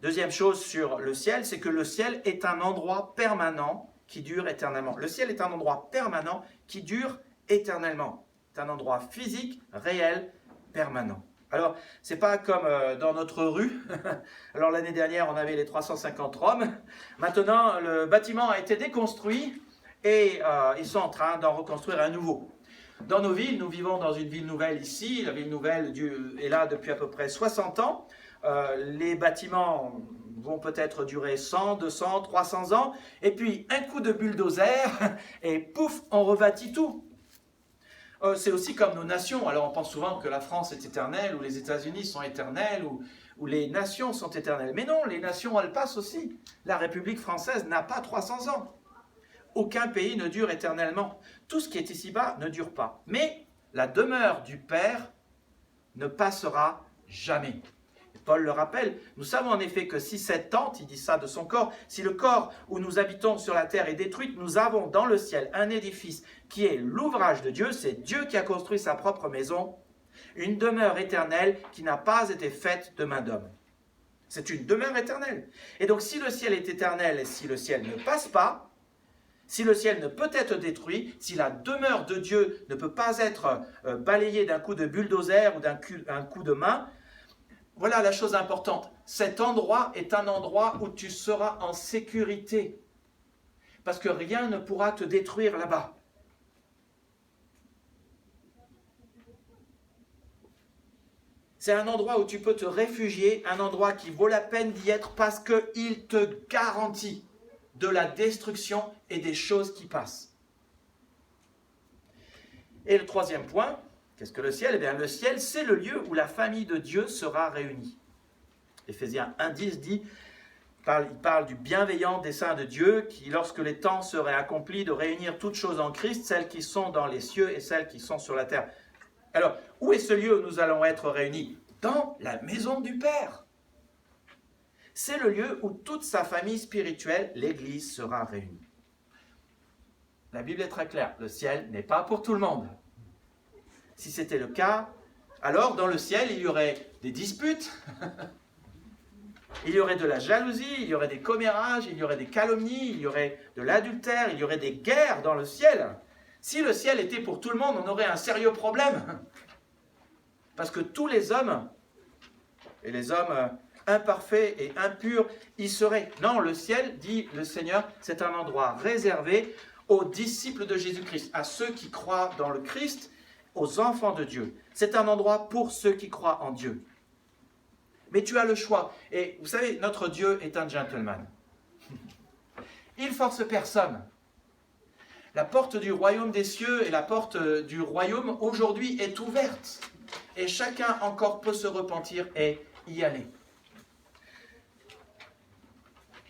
Deuxième chose sur le ciel, c'est que le ciel est un endroit permanent qui dure éternellement. Le ciel est un endroit permanent qui dure éternellement. C'est un endroit physique, réel, permanent. Alors, c'est pas comme dans notre rue. Alors, l'année dernière, on avait les 350 Roms. Maintenant, le bâtiment a été déconstruit et ils sont en train d'en reconstruire un nouveau. Dans nos villes, nous vivons dans une ville nouvelle ici. La ville nouvelle est là depuis à peu près 60 ans. Les bâtiments vont peut-être durer 100, 200, 300 ans. Et puis, un coup de bulldozer et pouf, on rebâtit tout. C'est aussi comme nos nations. Alors, on pense souvent que la France est éternelle, ou les États-Unis sont éternels, ou les nations sont éternelles. Mais non, les nations, elles passent aussi. La République française n'a pas 300 ans. Aucun pays ne dure éternellement. Tout ce qui est ici-bas ne dure pas. Mais la demeure du Père ne passera jamais. Paul le rappelle, nous savons en effet que si cette tente, il dit ça de son corps, si le corps où nous habitons sur la terre est détruit, nous avons dans le ciel un édifice qui est l'ouvrage de Dieu, c'est Dieu qui a construit sa propre maison, une demeure éternelle qui n'a pas été faite de main d'homme. C'est une demeure éternelle. Et donc si le ciel est éternel et si le ciel ne passe pas, si le ciel ne peut être détruit, si la demeure de Dieu ne peut pas être balayée d'un coup de bulldozer ou d'un coup de main, voilà la chose importante. Cet endroit est un endroit où tu seras en sécurité. Parce que rien ne pourra te détruire là-bas. C'est un endroit où tu peux te réfugier, un endroit qui vaut la peine d'y être parce qu'il te garantit de la destruction et des choses qui passent. Et le troisième point, qu'est-ce que le ciel? Eh bien, le ciel, c'est le lieu où la famille de Dieu sera réunie. Éphésiens 1,10 dit, il parle du bienveillant dessein de Dieu qui, lorsque les temps seraient accomplis, de réunir toutes choses en Christ, celles qui sont dans les cieux et celles qui sont sur la terre. Alors, où est ce lieu où nous allons être réunis? Dans la maison du Père. C'est le lieu où toute sa famille spirituelle, l'Église, sera réunie. La Bible est très claire, le ciel n'est pas pour tout le monde. Si c'était le cas, alors dans le ciel, il y aurait des disputes, il y aurait de la jalousie, il y aurait des commérages, il y aurait des calomnies, il y aurait de l'adultère, il y aurait des guerres dans le ciel. Si le ciel était pour tout le monde, on aurait un sérieux problème. Parce que tous les hommes, et les hommes imparfaits et impurs, y seraient. Non, le ciel, dit le Seigneur, c'est un endroit réservé aux disciples de Jésus-Christ, à ceux qui croient dans le Christ, aux enfants de Dieu. C'est un endroit pour ceux qui croient en Dieu. Mais tu as le choix. Et vous savez, notre Dieu est un gentleman. Il force personne. La porte du royaume des cieux et la porte du royaume aujourd'hui est ouverte. Et chacun encore peut se repentir et y aller.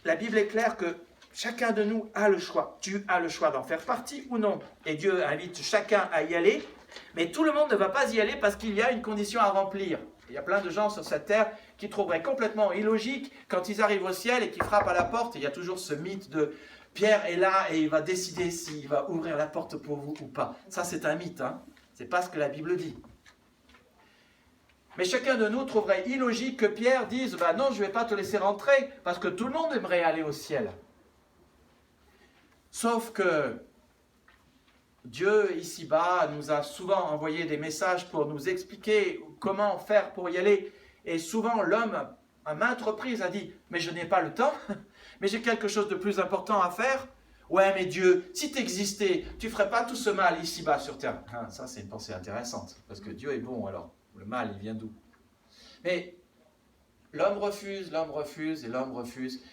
La Bible est claire que chacun de nous a le choix. Tu as le choix d'en faire partie ou non. Et Dieu invite chacun à y aller. Mais tout le monde ne va pas y aller parce qu'il y a une condition à remplir. Il y a plein de gens sur cette terre qui trouveraient complètement illogique quand ils arrivent au ciel et qui frappent à la porte. Il y a toujours ce mythe de Pierre est là et il va décider s'il va ouvrir la porte pour vous ou pas. Ça, c'est un mythe. C'est pas ce que la Bible dit. Mais chacun de nous trouverait illogique que Pierre dise « non, je ne vais pas te laisser rentrer parce que tout le monde aimerait aller au ciel. » Sauf que Dieu, ici-bas, nous a souvent envoyé des messages pour nous expliquer comment faire pour y aller. Et souvent, l'homme, à maintes reprises, a dit « Mais je n'ai pas le temps, mais j'ai quelque chose de plus important à faire. » Ouais, mais Dieu, si tu existais, tu ne ferais pas tout ce mal ici-bas sur terre. Ça, c'est une pensée intéressante, parce que Dieu est bon, alors le mal, il vient d'où? Mais l'homme refuse et l'homme refuse.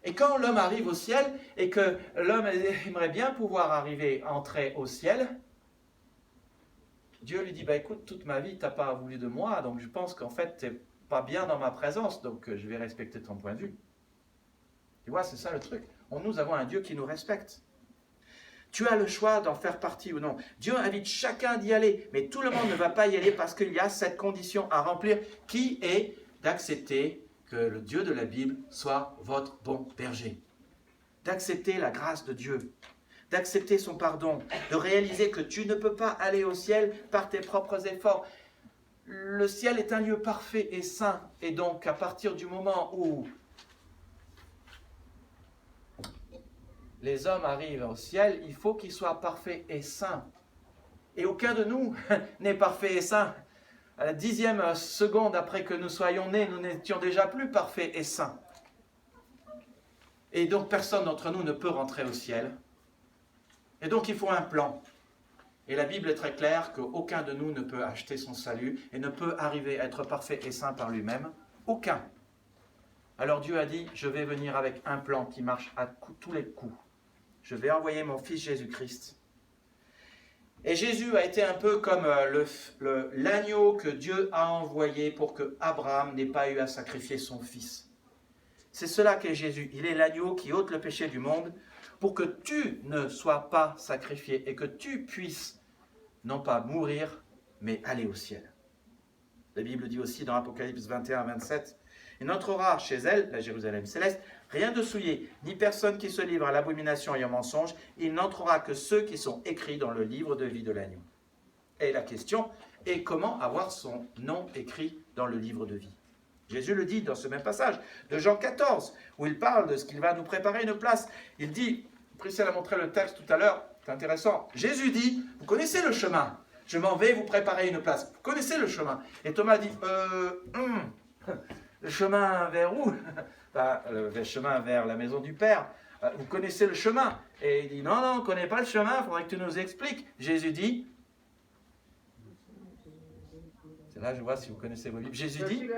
Et quand l'homme arrive au ciel, et que l'homme aimerait bien pouvoir entrer au ciel, Dieu lui dit, écoute, toute ma vie, tu n'as pas voulu de moi, donc je pense qu'en fait, tu n'es pas bien dans ma présence, donc je vais respecter ton point de vue. Tu vois, c'est ça le truc. Nous avons un Dieu qui nous respecte. Tu as le choix d'en faire partie ou non. Dieu invite chacun d'y aller, mais tout le monde ne va pas y aller parce qu'il y a cette condition à remplir qui est d'accepter que le Dieu de la Bible soit votre bon berger. D'accepter la grâce de Dieu, d'accepter son pardon, de réaliser que tu ne peux pas aller au ciel par tes propres efforts. Le ciel est un lieu parfait et saint, et donc à partir du moment où les hommes arrivent au ciel, il faut qu'ils soient parfaits et saints. Et aucun de nous n'est parfait et saint. À la 10e seconde après que nous soyons nés, nous n'étions déjà plus parfaits et saints. Et donc personne d'entre nous ne peut rentrer au ciel. Et donc il faut un plan. Et la Bible est très claire qu'aucun de nous ne peut acheter son salut et ne peut arriver à être parfait et saint par lui-même. Aucun. Alors Dieu a dit, je vais venir avec un plan qui marche à tous les coups. Je vais envoyer mon fils Jésus-Christ. Et Jésus a été un peu comme l'agneau que Dieu a envoyé pour que Abraham n'ait pas eu à sacrifier son fils. C'est cela qu'est Jésus. Il est l'agneau qui ôte le péché du monde pour que tu ne sois pas sacrifié et que tu puisses non pas mourir, mais aller au ciel. La Bible dit aussi dans Apocalypse 21-27, « Il n'entrera chez elle, la Jérusalem céleste, rien de souillé, ni personne qui se livre à l'abomination et au mensonge, il n'entrera que ceux qui sont écrits dans le livre de vie de l'agneau. » Et la question est comment avoir son nom écrit dans le livre de vie. Jésus le dit dans ce même passage de Jean 14, où il parle de ce qu'il va nous préparer une place. Il dit, Priscilla a montré le texte tout à l'heure, c'est intéressant. Jésus dit, vous connaissez le chemin, je m'en vais vous préparer une place. Vous connaissez le chemin. Et Thomas dit, le chemin vers où? Le chemin vers la maison du Père. Vous connaissez le chemin? Et il dit, non, on ne connaît pas le chemin, il faudrait que tu nous expliques. Jésus dit, c'est là je vois si vous connaissez vos Bibles. Jésus dit,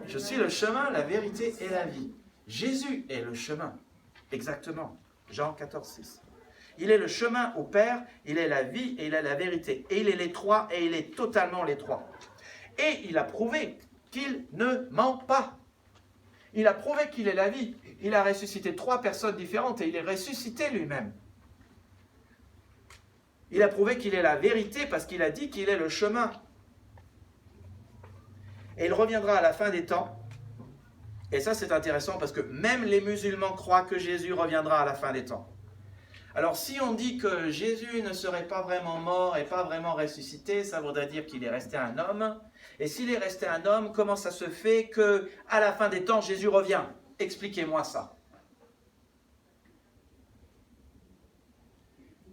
je suis le chemin, la vérité et la vie. Jésus est le chemin, exactement. Jean 14, 6. Il est le chemin au Père, il est la vie et il est la vérité. Et il est les trois et il est totalement les trois. Et il a prouvé qu'il ne ment pas. Il a prouvé qu'il est la vie. Il a ressuscité 3 personnes différentes et il est ressuscité lui-même. Il a prouvé qu'il est la vérité parce qu'il a dit qu'il est le chemin. Et il reviendra à la fin des temps. Et ça, c'est intéressant parce que même les musulmans croient que Jésus reviendra à la fin des temps. Alors, si on dit que Jésus ne serait pas vraiment mort et pas vraiment ressuscité, ça voudrait dire qu'il est resté un homme. Et s'il est resté un homme, comment ça se fait qu'à la fin des temps, Jésus revient? Expliquez-moi ça.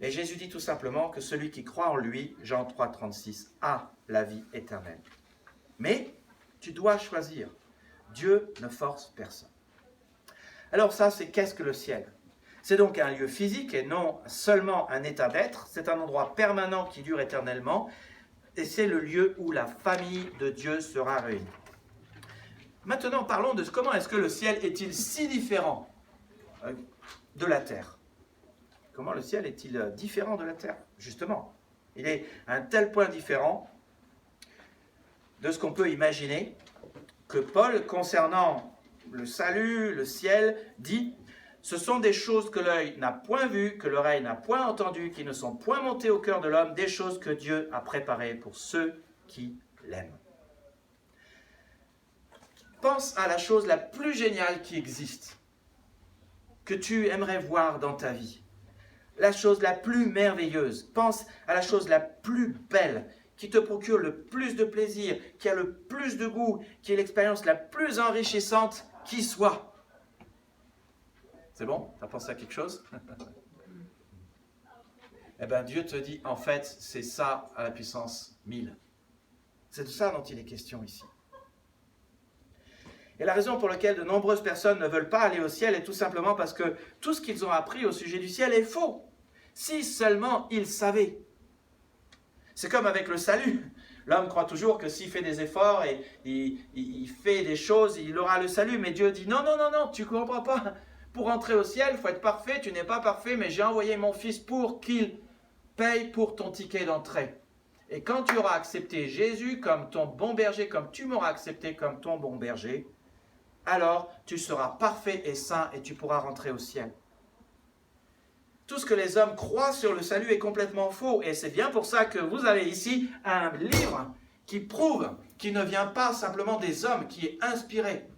Et Jésus dit tout simplement que celui qui croit en lui, Jean 3, 36, a la vie éternelle. Mais tu dois choisir. Dieu ne force personne. Alors ça, c'est qu'est-ce que le ciel? C'est donc un lieu physique et non seulement un état d'être. C'est un endroit permanent qui dure éternellement. Et c'est le lieu où la famille de Dieu sera réunie. Maintenant, parlons de comment est-ce que le ciel est-il si différent de la terre? Comment le ciel est-il différent de la terre? Justement, il est à un tel point différent de ce qu'on peut imaginer que Paul, concernant le salut, le ciel, dit « Ce sont des choses que l'œil n'a point vues, que l'oreille n'a point entendues, qui ne sont point montées au cœur de l'homme, des choses que Dieu a préparées pour ceux qui l'aiment. » Pense à la chose la plus géniale qui existe, que tu aimerais voir dans ta vie. La chose la plus merveilleuse. Pense à la chose la plus belle, qui te procure le plus de plaisir, qui a le plus de goût, qui est l'expérience la plus enrichissante qui soit. C'est bon? Tu as pensé à quelque chose? Eh bien, Dieu te dit, en fait, c'est ça à la puissance 1000. C'est de ça dont il est question ici. Et la raison pour laquelle de nombreuses personnes ne veulent pas aller au ciel est tout simplement parce que tout ce qu'ils ont appris au sujet du ciel est faux. Si seulement ils savaient. C'est comme avec le salut. L'homme croit toujours que s'il fait des efforts et il fait des choses, il aura le salut. Mais Dieu dit non, tu ne comprends pas. Pour entrer au ciel, il faut être parfait. Tu n'es pas parfait, mais j'ai envoyé mon fils pour qu'il paye pour ton ticket d'entrée. Et quand tu auras accepté Jésus comme ton bon berger, comme tu m'auras accepté comme ton bon berger, alors tu seras parfait et saint et tu pourras rentrer au ciel. Tout ce que les hommes croient sur le salut est complètement faux. Et c'est bien pour ça que vous avez ici un livre qui prouve qu'il ne vient pas simplement des hommes, qui est inspiré.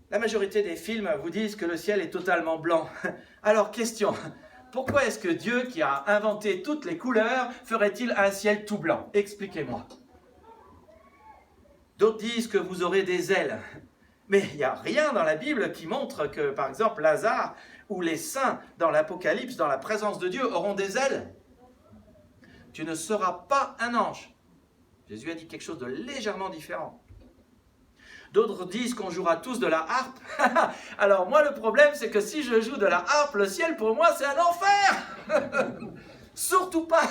La majorité des films vous disent que le ciel est totalement blanc. Alors, question, pourquoi est-ce que Dieu, qui a inventé toutes les couleurs, ferait-il un ciel tout blanc? Expliquez-moi. D'autres disent que vous aurez des ailes. Mais il n'y a rien dans la Bible qui montre que, par exemple, Lazare ou les saints dans l'Apocalypse, dans la présence de Dieu, auront des ailes. Tu ne seras pas un ange. Jésus a dit quelque chose de légèrement différent. D'autres disent qu'on jouera tous de la harpe. Alors moi, le problème, c'est que si je joue de la harpe, le ciel, pour moi, c'est un enfer. Surtout pas.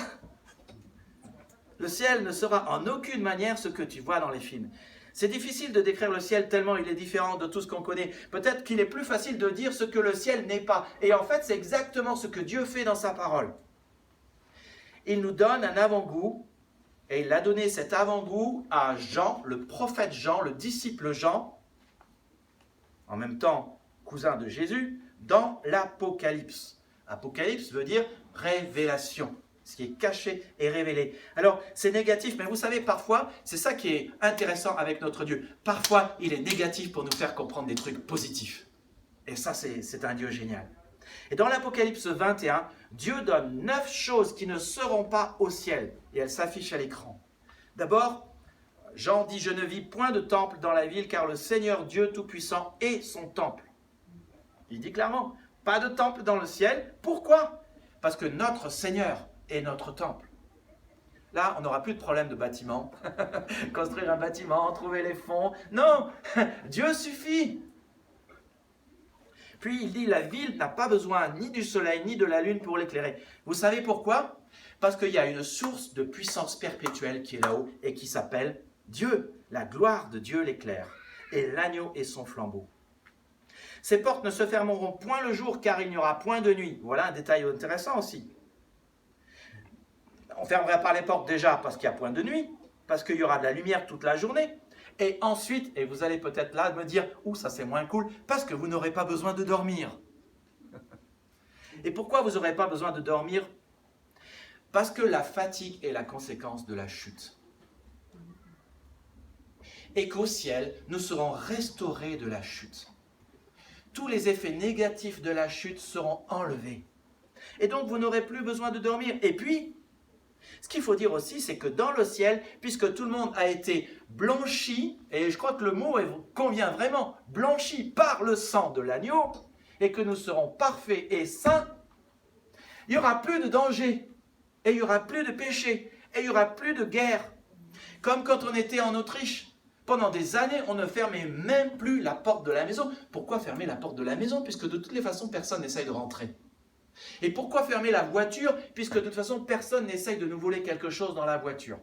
Le ciel ne sera en aucune manière ce que tu vois dans les films. C'est difficile de décrire le ciel tellement il est différent de tout ce qu'on connaît. Peut-être qu'il est plus facile de dire ce que le ciel n'est pas. Et en fait, c'est exactement ce que Dieu fait dans sa parole. Il nous donne un avant-goût, et il a donné cet avant-goût à Jean, le prophète Jean, le disciple Jean, en même temps cousin de Jésus, dans l'Apocalypse. Apocalypse veut dire révélation. Ce qui est caché et révélé. Alors, c'est négatif, mais vous savez, parfois, c'est ça qui est intéressant avec notre Dieu. Parfois, il est négatif pour nous faire comprendre des trucs positifs. Et ça, c'est un Dieu génial. Et dans l'Apocalypse 21, Dieu donne 9 choses qui ne seront pas au ciel. Et elles s'affichent à l'écran. D'abord, Jean dit « Je ne vis point de temple dans la ville, car le Seigneur Dieu Tout-Puissant est son temple. » Il dit clairement, pas de temple dans le ciel. Pourquoi? Parce que notre Seigneur est notre temple. Là, on n'aura plus de problème de bâtiment. Construire un bâtiment, trouver les fonds. Non, Dieu suffit. Puis il dit, la ville n'a pas besoin ni du soleil, ni de la lune pour l'éclairer. Vous savez pourquoi? Parce qu'il y a une source de puissance perpétuelle qui est là-haut et qui s'appelle Dieu. La gloire de Dieu l'éclaire. Et l'agneau est son flambeau. Ces portes ne se fermeront point le jour, car il n'y aura point de nuit. Voilà un détail intéressant aussi. On ne fermera pas les portes déjà parce qu'il n'y a point de nuit, parce qu'il y aura de la lumière toute la journée. Et ensuite, et vous allez peut-être là me dire, ouh, ça c'est moins cool, parce que vous n'aurez pas besoin de dormir. Et pourquoi vous n'aurez pas besoin de dormir? Parce que la fatigue est la conséquence de la chute. Et qu'au ciel, nous serons restaurés de la chute. Tous les effets négatifs de la chute seront enlevés. Et donc, vous n'aurez plus besoin de dormir. Et puis, ce qu'il faut dire aussi, c'est que dans le ciel, puisque tout le monde a été blanchi, et je crois que le mot convient vraiment, blanchi par le sang de l'agneau, et que nous serons parfaits et saints, il n'y aura plus de danger, et il n'y aura plus de péché, et il n'y aura plus de guerre. Comme quand on était en Autriche, pendant des années, on ne fermait même plus la porte de la maison. Pourquoi fermer la porte de la maison? Puisque de toutes les façons, personne n'essaye de rentrer. Et pourquoi fermer la voiture? Puisque de toute façon, personne n'essaye de nous voler quelque chose dans la voiture.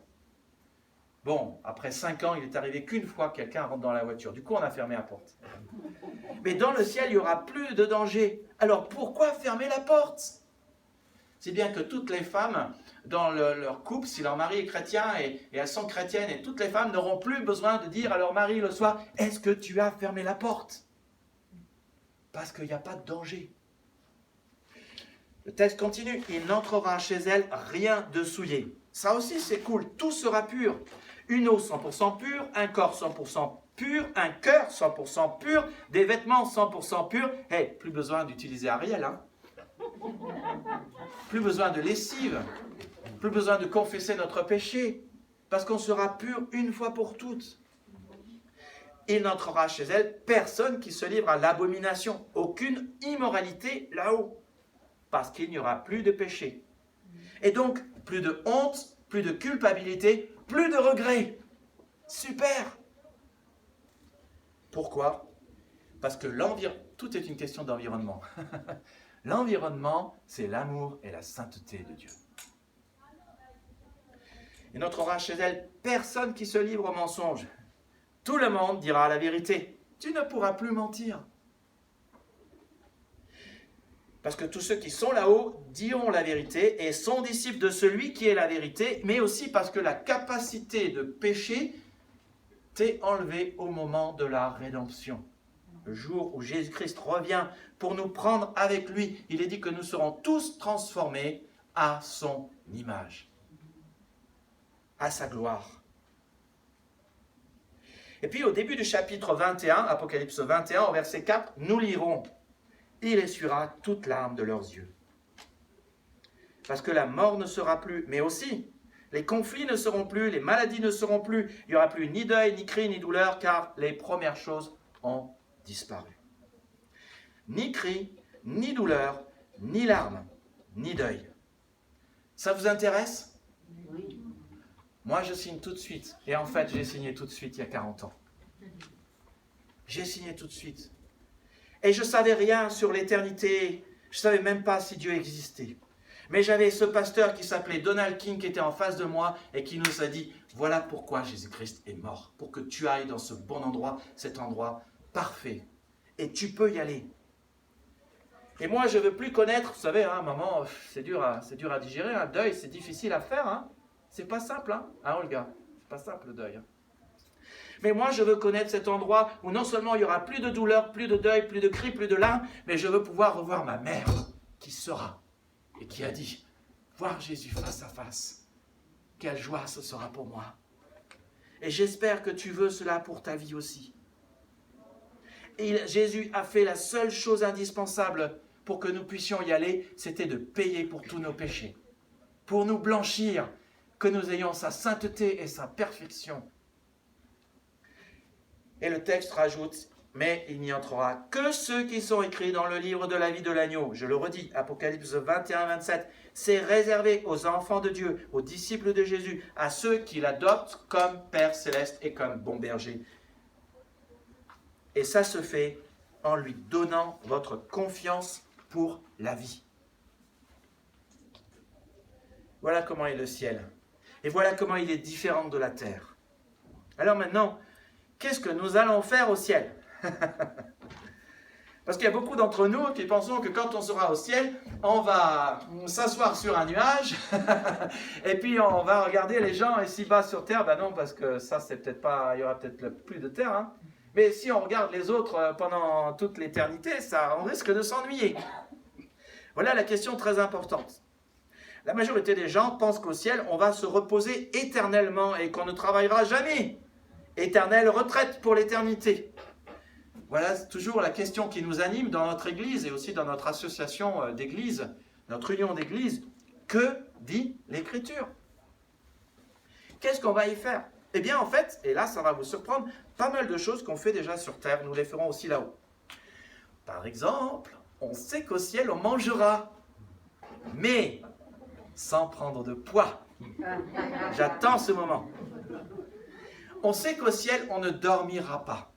Bon, après 5 ans, il est arrivé qu'une fois quelqu'un rentre dans la voiture. Du coup, on a fermé la porte. Mais dans le ciel, il n'y aura plus de danger. Alors pourquoi fermer la porte? C'est bien que toutes les femmes, dans leur couple, si leur mari est chrétien et elles sont chrétiennes, et toutes les femmes n'auront plus besoin de dire à leur mari le soir, « Est-ce que tu as fermé la porte ?» Parce qu'il n'y a pas de danger. Le texte continue, « Il n'entrera chez elle rien de souillé. » Ça aussi c'est cool, tout sera pur. Une eau 100% pure, un corps 100% pur, un cœur 100% pur, des vêtements 100% purs. Hey, plus besoin d'utiliser Ariel, hein? Plus besoin de lessive, plus besoin de confesser notre péché, parce qu'on sera pur une fois pour toutes. Il n'entrera chez elle personne qui se livre à l'abomination, aucune immoralité là-haut, parce qu'il n'y aura plus de péché. Et donc, plus de honte, plus de culpabilité, plus de regrets. Super! Pourquoi? Parce que tout est une question d'environnement. L'environnement, c'est l'amour et la sainteté de Dieu. Il n'entrera chez elle personne qui se livre au mensonge. Tout le monde dira la vérité. Tu ne pourras plus mentir. Parce que tous ceux qui sont là-haut diront la vérité et sont disciples de celui qui est la vérité, mais aussi parce que la capacité de pécher t'est enlevée au moment de la rédemption. Le jour où Jésus-Christ revient pour nous prendre avec lui, il est dit que nous serons tous transformés à son image, à sa gloire. Et puis au début du chapitre 21, Apocalypse 21, au verset 4, nous lirons « Il essuiera toute larme de leurs yeux ». Parce que la mort ne sera plus, mais aussi les conflits ne seront plus, les maladies ne seront plus, il n'y aura plus ni deuil, ni cri, ni douleur, car les premières choses ont disparu. Ni cri, ni douleur, ni larmes, ni deuil. Ça vous intéresse? Oui. Moi, je signe tout de suite. Et en fait, j'ai signé tout de suite il y a 40 ans. J'ai signé tout de suite. Et je ne savais rien sur l'éternité. Je ne savais même pas si Dieu existait. Mais j'avais ce pasteur qui s'appelait Donald King qui était en face de moi et qui nous a dit « Voilà pourquoi Jésus-Christ est mort. Pour que tu ailles dans ce bon endroit, cet endroit parfait. Et tu peux y aller. » Et moi, je ne veux plus connaître, vous savez, hein, maman, c'est dur à digérer, un deuil, c'est difficile à faire. Hein. C'est pas simple, hein, Olga? C'est pas simple le deuil. Hein. Mais moi, je veux connaître cet endroit où non seulement il n'y aura plus de douleur, plus de deuil, plus de cris, plus de larmes, mais je veux pouvoir revoir ma mère qui sera et qui a dit, voir Jésus face à face, quelle joie ce sera pour moi. Et j'espère que tu veux cela pour ta vie aussi. Et Jésus a fait la seule chose indispensable pour que nous puissions y aller, c'était de payer pour tous nos péchés, pour nous blanchir, que nous ayons sa sainteté et sa perfection. Et le texte rajoute, mais il n'y entrera que ceux qui sont écrits dans le livre de la vie de l'agneau. Je le redis, Apocalypse 21-27, c'est réservé aux enfants de Dieu, aux disciples de Jésus, à ceux qui l'adoptent comme Père céleste et comme bon berger. Et ça se fait en lui donnant votre confiance pour la vie. Voilà comment est le ciel. Et voilà comment il est différent de la terre. Alors maintenant, qu'est-ce que nous allons faire au ciel? Parce qu'il y a beaucoup d'entre nous qui pensons que quand on sera au ciel, on va s'asseoir sur un nuage et puis on va regarder les gens ici-bas sur terre. Ben non, parce que ça, c'est peut-être pas, il y aura peut-être plus de terre. Hein. Mais si on regarde les autres pendant toute l'éternité, on risque de s'ennuyer. Voilà la question très importante. La majorité des gens pensent qu'au ciel, on va se reposer éternellement et qu'on ne travaillera jamais. Éternelle retraite pour l'éternité. Voilà toujours la question qui nous anime dans notre Église et aussi dans notre association d'églises, notre union d'églises. Que dit l'Écriture? Qu'est-ce qu'on va y faire? Eh bien, en fait, et là, ça va vous surprendre, pas mal de choses qu'on fait déjà sur terre, nous les ferons aussi là-haut. Par exemple, on sait qu'au ciel, on mangera, mais sans prendre de poids. J'attends ce moment. On sait qu'au ciel, on ne dormira pas.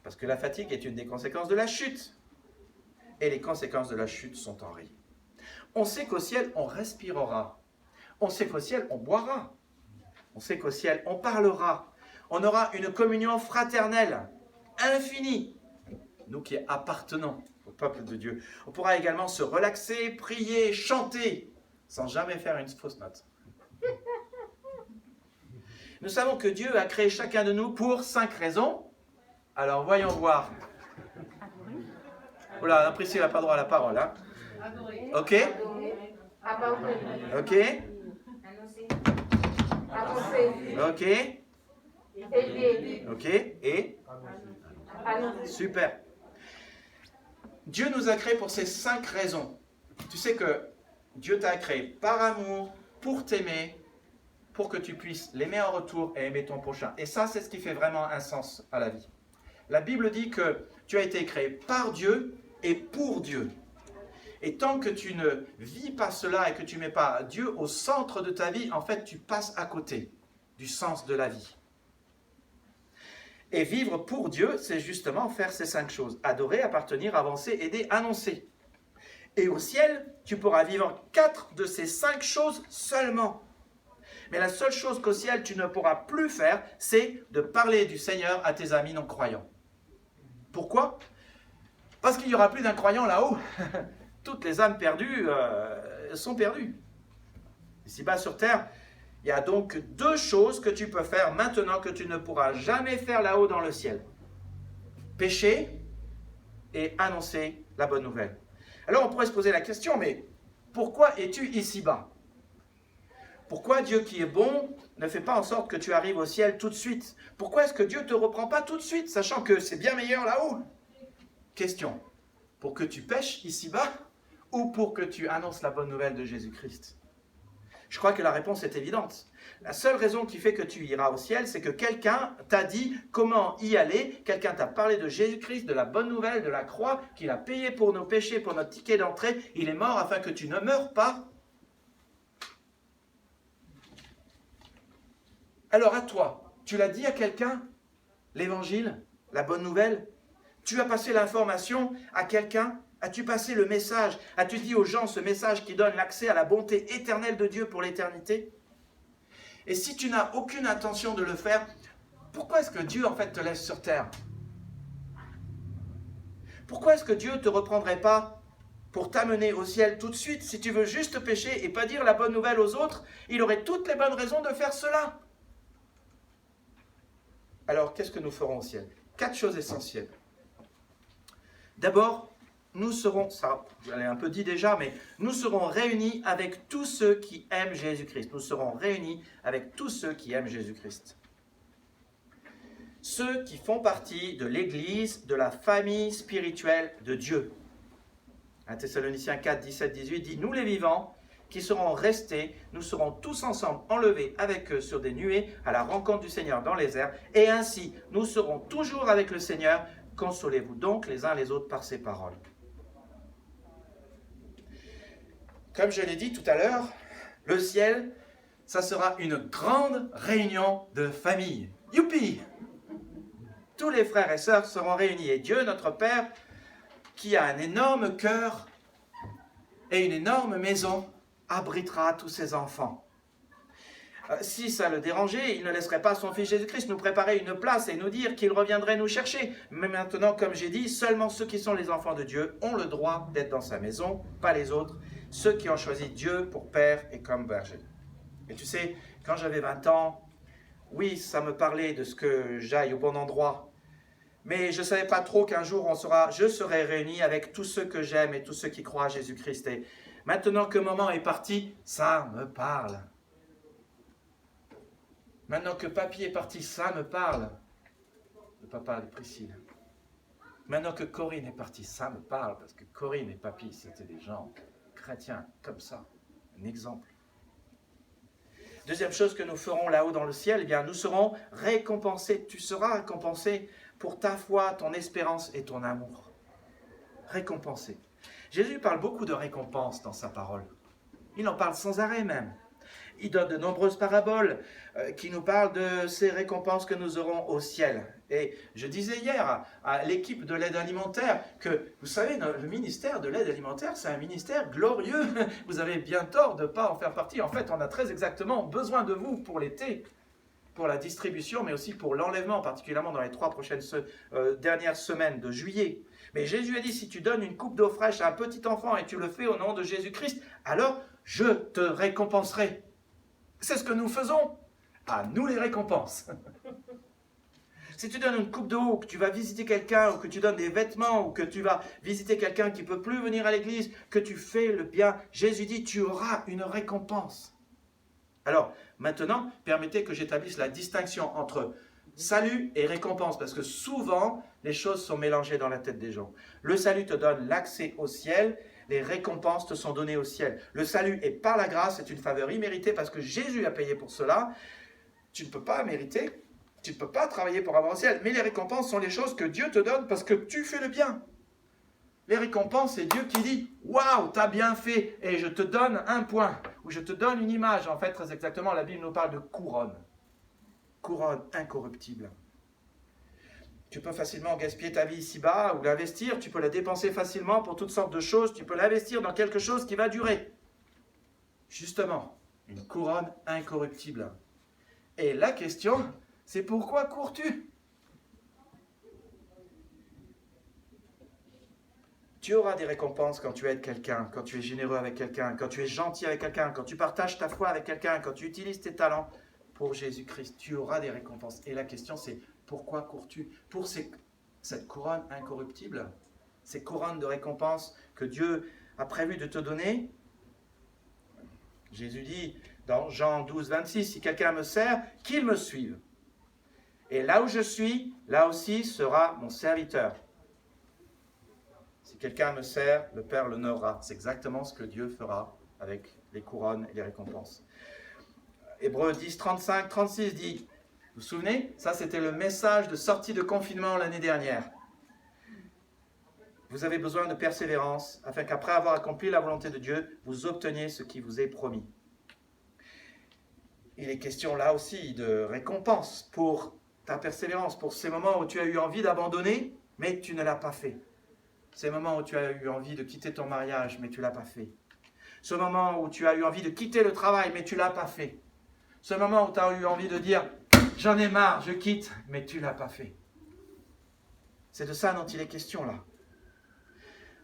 Parce que la fatigue est une des conséquences de la chute. Et les conséquences de la chute sont en riz. On sait qu'au ciel, on respirera. On sait qu'au ciel, on boira. On sait qu'au ciel, on parlera. On aura une communion fraternelle, infinie. Nous qui appartenons au peuple de Dieu. On pourra également se relaxer, prier, chanter, sans jamais faire une fausse note. Nous savons que Dieu a créé chacun de nous pour 5 raisons. Alors voyons voir. Oula, Priscilla n'a pas droit à la parole. Hein. Ok. Ok. Ok. Ok. Et super. Dieu nous a créés pour ces 5 raisons. Tu sais que Dieu t'a créé par amour, pour t'aimer, pour que tu puisses l'aimer en retour et aimer ton prochain. Et ça, c'est ce qui fait vraiment un sens à la vie. La Bible dit que tu as été créé par Dieu et pour Dieu. Et tant que tu ne vis pas cela et que tu ne mets pas Dieu au centre de ta vie, en fait, tu passes à côté du sens de la vie. Et vivre pour Dieu, c'est justement faire ces 5 choses. Adorer, appartenir, avancer, aider, annoncer. Et au ciel, tu pourras vivre 4 de ces 5 choses seulement. Mais la seule chose qu'au ciel, tu ne pourras plus faire, c'est de parler du Seigneur à tes amis non-croyants. Pourquoi? Parce qu'il n'y aura plus d'incroyants là-haut. Toutes les âmes perdues sont perdues. Ici-bas sur terre, il y a donc 2 choses que tu peux faire maintenant que tu ne pourras jamais faire là-haut dans le ciel. Pécher et annoncer la bonne nouvelle. Alors on pourrait se poser la question, mais pourquoi es-tu ici-bas? Pourquoi Dieu qui est bon ne fait pas en sorte que tu arrives au ciel tout de suite? Pourquoi est-ce que Dieu ne te reprend pas tout de suite, sachant que c'est bien meilleur là-haut? Question, pour que tu pêches ici-bas ou pour que tu annonces la bonne nouvelle de Jésus-Christ? Je crois que la réponse est évidente. La seule raison qui fait que tu iras au ciel, c'est que quelqu'un t'a dit comment y aller, quelqu'un t'a parlé de Jésus-Christ, de la bonne nouvelle, de la croix, qu'il a payé pour nos péchés, pour notre ticket d'entrée. Il est mort afin que tu ne meures pas. Alors à toi, tu l'as dit à quelqu'un, l'évangile, la bonne nouvelle? Tu as passé l'information à quelqu'un? As-tu passé le message? As-tu dit aux gens ce message qui donne l'accès à la bonté éternelle de Dieu pour l'éternité? Et si tu n'as aucune intention de le faire, pourquoi est-ce que Dieu en fait te laisse sur terre? Pourquoi est-ce que Dieu ne te reprendrait pas pour t'amener au ciel tout de suite? Si tu veux juste pécher et pas dire la bonne nouvelle aux autres, il aurait toutes les bonnes raisons de faire cela. Alors, qu'est-ce que nous ferons au ciel? 4 choses essentielles. D'abord, nous serons, ça je l'ai un peu dit déjà, mais nous serons réunis avec tous ceux qui aiment Jésus-Christ. Nous serons réunis avec tous ceux qui aiment Jésus-Christ. Ceux qui font partie de l'Église, de la famille spirituelle de Dieu. 1 Thessaloniciens 4, 17, 18 dit « Nous les vivants, qui seront restés, nous serons tous ensemble enlevés avec eux sur des nuées à la rencontre du Seigneur dans les airs, et ainsi nous serons toujours avec le Seigneur. Consolez-vous donc les uns les autres par ces paroles. » Comme je l'ai dit tout à l'heure, le ciel, ça sera une grande réunion de famille. Youpi! Tous les frères et sœurs seront réunis, et Dieu, notre Père, qui a un énorme cœur et une énorme maison, abritera tous ses enfants. Si ça le dérangeait, il ne laisserait pas son fils Jésus-Christ nous préparer une place et nous dire qu'il reviendrait nous chercher. Mais maintenant, comme j'ai dit, seulement ceux qui sont les enfants de Dieu ont le droit d'être dans sa maison, pas les autres, ceux qui ont choisi Dieu pour père et comme berger. Et tu sais, quand j'avais 20 ans, oui, ça me parlait de ce que j'aille au bon endroit. Mais je ne savais pas trop qu'un jour je serai réuni avec tous ceux que j'aime et tous ceux qui croient à Jésus-Christ. Et maintenant que maman est partie, ça me parle. Maintenant que papy est parti, ça me parle. Le papa de Priscille. Maintenant que Corinne est partie, ça me parle. Parce que Corinne et papy, c'était des gens chrétiens comme ça. Un exemple. Deuxième chose que nous ferons là-haut dans le ciel, eh bien, nous serons récompensés. Tu seras récompensé pour ta foi, ton espérance et ton amour. Récompensé. Jésus parle beaucoup de récompenses dans sa parole. Il en parle sans arrêt même. Il donne de nombreuses paraboles qui nous parlent de ces récompenses que nous aurons au ciel. Et je disais hier à l'équipe de l'aide alimentaire que, vous savez, le ministère de l'aide alimentaire, c'est un ministère glorieux. Vous avez bien tort de ne pas en faire partie. En fait, on a très exactement besoin de vous pour l'été, pour la distribution, mais aussi pour l'enlèvement, particulièrement dans les 3 dernières semaines de juillet. Mais Jésus a dit, si tu donnes une coupe d'eau fraîche à un petit enfant et tu le fais au nom de Jésus-Christ, alors je te récompenserai. C'est ce que nous faisons. À nous les récompenses. Si tu donnes une coupe d'eau, que tu vas visiter quelqu'un, ou que tu donnes des vêtements, ou que tu vas visiter quelqu'un qui ne peut plus venir à l'église, que tu fais le bien, Jésus dit, tu auras une récompense. Alors, maintenant, permettez que j'établisse la distinction entre salut et récompense, parce que souvent, les choses sont mélangées dans la tête des gens. Le salut te donne l'accès au ciel, les récompenses te sont données au ciel. Le salut est par la grâce, c'est une faveur imméritée parce que Jésus a payé pour cela. Tu ne peux pas mériter, tu ne peux pas travailler pour avoir au ciel. Mais les récompenses sont les choses que Dieu te donne parce que tu fais le bien. Les récompenses, c'est Dieu qui dit « Waouh, t'as bien fait et je te donne un point. » Ou je te donne une image. En fait, très exactement, la Bible nous parle de couronne. Couronne incorruptible. Tu peux facilement gaspiller ta vie ici-bas ou l'investir. Tu peux la dépenser facilement pour toutes sortes de choses. Tu peux l'investir dans quelque chose qui va durer. Justement, une couronne incorruptible. Et la question, c'est pourquoi cours-tu? Tu auras des récompenses quand tu aides quelqu'un, quand tu es généreux avec quelqu'un, quand tu es gentil avec quelqu'un, quand tu partages ta foi avec quelqu'un, quand tu utilises tes talents pour Jésus-Christ. Tu auras des récompenses. Et la question c'est, pourquoi cours-tu? Pour cette couronne incorruptible, ces couronnes de récompenses que Dieu a prévu de te donner. Jésus dit dans Jean 12, 26, si quelqu'un me sert, qu'il me suive. Et là où je suis, là aussi sera mon serviteur. Si quelqu'un me sert, le Père l'honorera. C'est exactement ce que Dieu fera avec les couronnes et les récompenses. Hébreux 10, 35, 36 dit, vous vous souvenez, ça c'était le message de sortie de confinement l'année dernière. Vous avez besoin de persévérance, afin qu'après avoir accompli la volonté de Dieu, vous obteniez ce qui vous est promis. Il est question là aussi de récompense pour ta persévérance, pour ces moments où tu as eu envie d'abandonner, mais tu ne l'as pas fait. Ces moments où tu as eu envie de quitter ton mariage, mais tu ne l'as pas fait. Ce moment où tu as eu envie de quitter le travail, mais tu ne l'as pas fait. Ce moment où tu as eu envie de dire « j'en ai marre, je quitte », mais tu ne l'as pas fait. C'est de ça dont il est question là.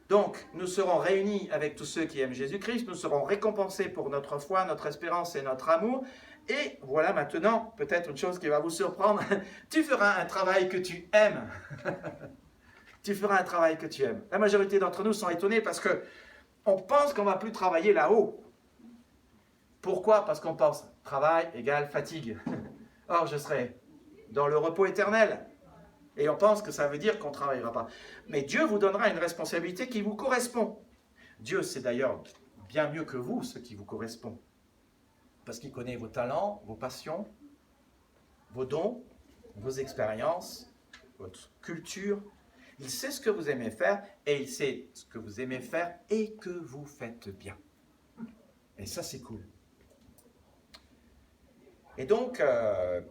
Donc, nous serons réunis avec tous ceux qui aiment Jésus-Christ, nous serons récompensés pour notre foi, notre espérance et notre amour. Et voilà maintenant, peut-être une chose qui va vous surprendre, tu feras un travail que tu aimes. Tu feras un travail que tu aimes. La majorité d'entre nous sont étonnés parce qu'on pense qu'on ne va plus travailler là-haut. Pourquoi? Parce qu'on pense travail égale fatigue. Or, je serai dans le repos éternel. Et on pense que ça veut dire qu'on ne travaillera pas. Mais Dieu vous donnera une responsabilité qui vous correspond. Dieu sait d'ailleurs bien mieux que vous ce qui vous correspond. Parce qu'il connaît vos talents, vos passions, vos dons, vos expériences, votre culture. Il sait ce que vous aimez faire et il sait ce que vous aimez faire et que vous faites bien. Et ça, c'est cool. Et donc,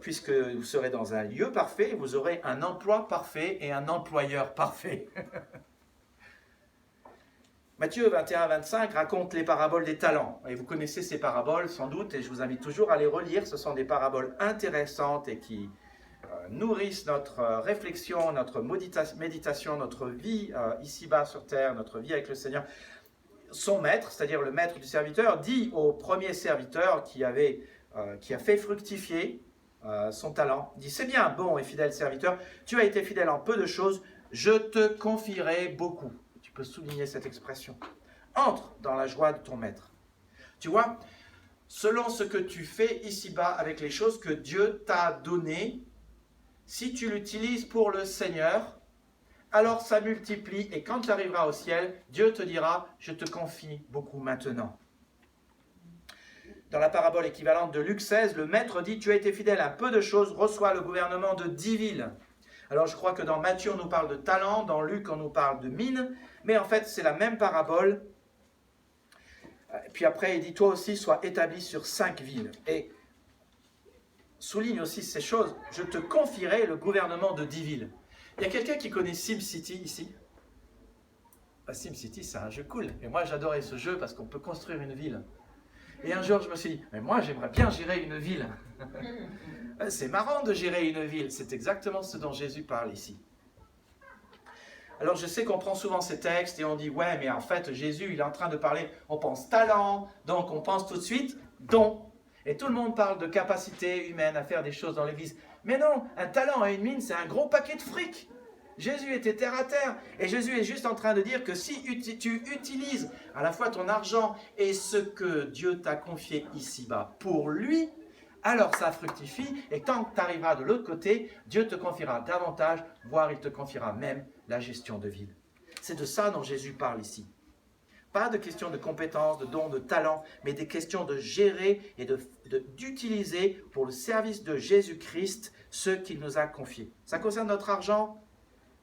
puisque vous serez dans un lieu parfait, vous aurez un emploi parfait et un employeur parfait. Matthieu 21-25 raconte les paraboles des talents. Et vous connaissez ces paraboles sans doute, et je vous invite toujours à les relire. Ce sont des paraboles intéressantes et qui nourrissent notre réflexion, notre méditation, notre vie ici-bas sur terre, notre vie avec le Seigneur. Son maître, c'est-à-dire le maître du serviteur, dit au premier serviteur qui a fait fructifier son talent, dit « C'est bien, bon et fidèle serviteur, tu as été fidèle en peu de choses, je te confierai beaucoup. » Tu peux souligner cette expression. Entre dans la joie de ton maître. Tu vois, selon ce que tu fais ici-bas avec les choses que Dieu t'a données, si tu l'utilises pour le Seigneur, alors ça multiplie et quand tu arriveras au ciel, Dieu te dira « Je te confie beaucoup maintenant ». Dans la parabole équivalente de Luc 16, le maître dit « Tu as été fidèle à peu de choses, reçois le gouvernement de 10 villes. » Alors je crois que dans Matthieu on nous parle de talent, dans Luc on nous parle de mine, mais en fait c'est la même parabole. Et puis après il dit « Toi aussi sois établi sur 5 villes. » Et souligne aussi ces choses, « Je te confierai le gouvernement de 10 villes. » Il y a quelqu'un qui connaît SimCity ici? SimCity c'est un jeu cool, et moi j'adorais ce jeu parce qu'on peut construire une ville. Et un jour, je me suis dit, mais moi, j'aimerais bien gérer une ville. C'est marrant de gérer une ville. C'est exactement ce dont Jésus parle ici. Alors, je sais qu'on prend souvent ces textes et on dit, ouais, mais en fait, Jésus, il est en train de parler, on pense talent, donc on pense tout de suite don. Et tout le monde parle de capacité humaine à faire des choses dans l'église. Mais non, un talent et une mine, c'est un gros paquet de fric. Jésus était terre à terre et Jésus est juste en train de dire que si tu utilises à la fois ton argent et ce que Dieu t'a confié ici-bas pour lui, alors ça fructifie et tant que tu arriveras de l'autre côté, Dieu te confiera davantage, voire il te confiera même la gestion de ville. C'est de ça dont Jésus parle ici. Pas de questions de compétences, de dons, de talents, mais des questions de gérer et d'utiliser pour le service de Jésus-Christ ce qu'il nous a confié. Ça concerne notre argent,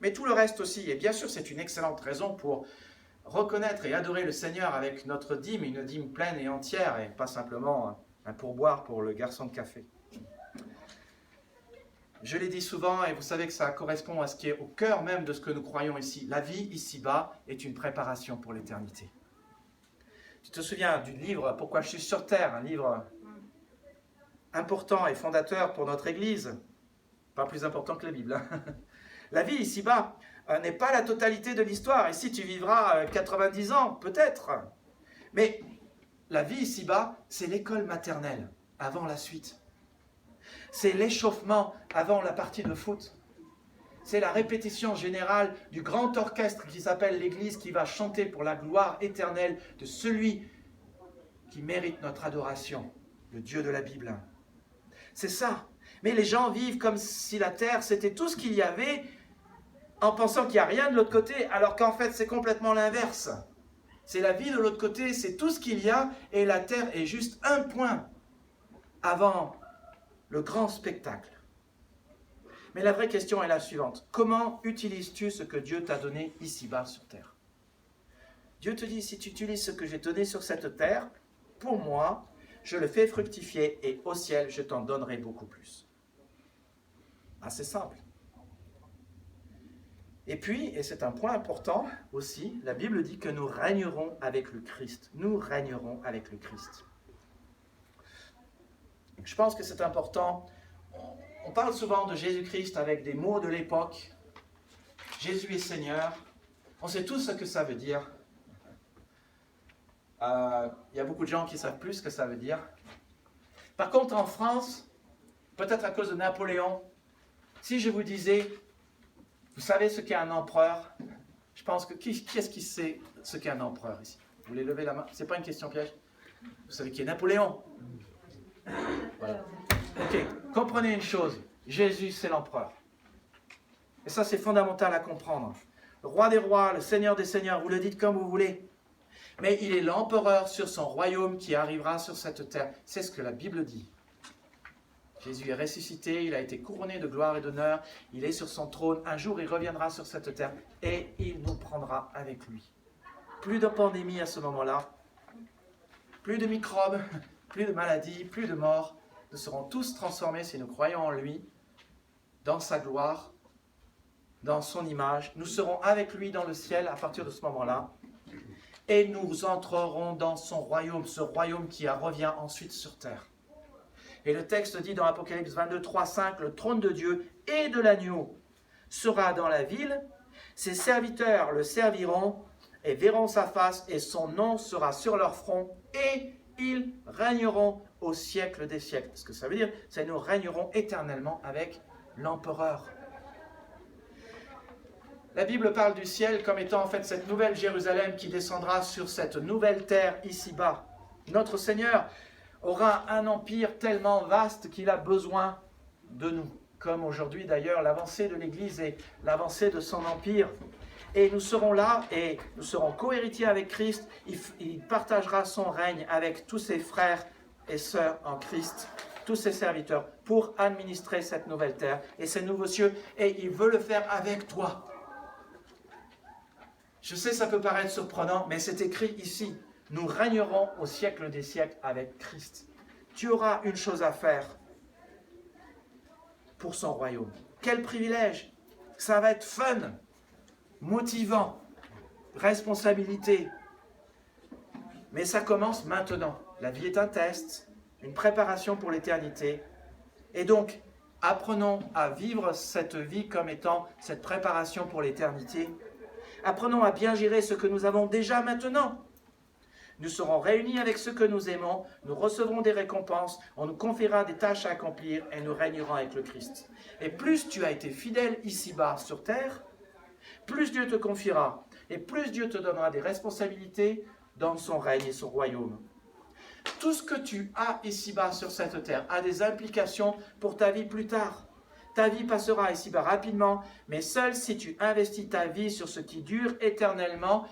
mais tout le reste aussi, et bien sûr c'est une excellente raison pour reconnaître et adorer le Seigneur avec notre dîme, une dîme pleine et entière, et pas simplement un pourboire pour le garçon de café. Je l'ai dit souvent, et vous savez que ça correspond à ce qui est au cœur même de ce que nous croyons ici. La vie ici-bas est une préparation pour l'éternité. Tu te souviens du livre « Pourquoi je suis sur terre », un livre important et fondateur pour notre Église, pas plus important que la Bible, hein. La vie ici-bas n'est pas la totalité de l'histoire. Ici, tu vivras 90 ans, peut-être. Mais la vie ici-bas, c'est l'école maternelle avant la suite. C'est l'échauffement avant la partie de foot. C'est la répétition générale du grand orchestre qui s'appelle l'Église, qui va chanter pour la gloire éternelle de celui qui mérite notre adoration, le Dieu de la Bible. C'est ça. Mais les gens vivent comme si la terre, c'était tout ce qu'il y avait, en pensant qu'il n'y a rien de l'autre côté, alors qu'en fait, c'est complètement l'inverse. C'est la vie de l'autre côté, c'est tout ce qu'il y a, et la terre est juste un point avant le grand spectacle. Mais la vraie question est la suivante. Comment utilises-tu ce que Dieu t'a donné ici-bas sur terre? Dieu te dit, si tu utilises ce que j'ai donné sur cette terre, pour moi, je le fais fructifier et au ciel, je t'en donnerai beaucoup plus. Assez simple. Et puis, et c'est un point important aussi, la Bible dit que nous régnerons avec le Christ. Nous régnerons avec le Christ. Je pense que c'est important. On parle souvent de Jésus-Christ avec des mots de l'époque. Jésus est Seigneur. On sait tous ce que ça veut dire. Il y a beaucoup de gens qui savent plus ce que ça veut dire. Par contre, en France, peut-être à cause de Napoléon, si je vous disais, vous savez ce qu'est un empereur? Je pense que qui est-ce qui sait ce qu'est un empereur ici? Vous voulez lever la main? Ce n'est pas une question piège. Vous savez qui est Napoléon? Voilà. Ok, comprenez une chose, Jésus c'est l'empereur. Et ça c'est fondamental à comprendre. Le roi des rois, le seigneur des seigneurs, vous le dites comme vous voulez. Mais il est l'empereur sur son royaume qui arrivera sur cette terre. C'est ce que la Bible dit. Jésus est ressuscité, il a été couronné de gloire et d'honneur, il est sur son trône. Un jour il reviendra sur cette terre et il nous prendra avec lui. Plus de pandémie à ce moment-là, plus de microbes, plus de maladies, plus de morts. Nous serons tous transformés si nous croyons en lui, dans sa gloire, dans son image. Nous serons avec lui dans le ciel à partir de ce moment-là. Et nous entrerons dans son royaume, ce royaume qui revient ensuite sur terre. Et le texte dit dans Apocalypse 22, 3, 5, le trône de Dieu et de l'agneau sera dans la ville. Ses serviteurs le serviront et verront sa face et son nom sera sur leur front et ils régneront au siècle des siècles. Ce que ça veut dire, c'est que nous régnerons éternellement avec l'empereur. La Bible parle du ciel comme étant en fait cette nouvelle Jérusalem qui descendra sur cette nouvelle terre ici-bas. Notre Seigneur aura un empire tellement vaste qu'il a besoin de nous. Comme aujourd'hui d'ailleurs l'avancée de l'Église et l'avancée de son empire. Et nous serons là et nous serons co-héritiers avec Christ. Il partagera son règne avec tous ses frères et sœurs en Christ, tous ses serviteurs, pour administrer cette nouvelle terre et ces nouveaux cieux. Et il veut le faire avec toi. Je sais, ça peut paraître surprenant, mais c'est écrit ici. Nous régnerons au siècle des siècles avec Christ. Tu auras une chose à faire pour son royaume. Quel privilège! Ça va être fun, motivant, responsabilité. Mais ça commence maintenant. La vie est un test, une préparation pour l'éternité. Et donc, apprenons à vivre cette vie comme étant cette préparation pour l'éternité. Apprenons à bien gérer ce que nous avons déjà maintenant. Nous serons réunis avec ceux que nous aimons, nous recevrons des récompenses, on nous confiera des tâches à accomplir et nous régnerons avec le Christ. Et plus tu as été fidèle ici-bas sur terre, plus Dieu te confiera et plus Dieu te donnera des responsabilités dans son règne et son royaume. Tout ce que tu as ici-bas sur cette terre a des implications pour ta vie plus tard. Ta vie passera ici-bas rapidement, mais seul si tu investis ta vie sur ce qui dure éternellement,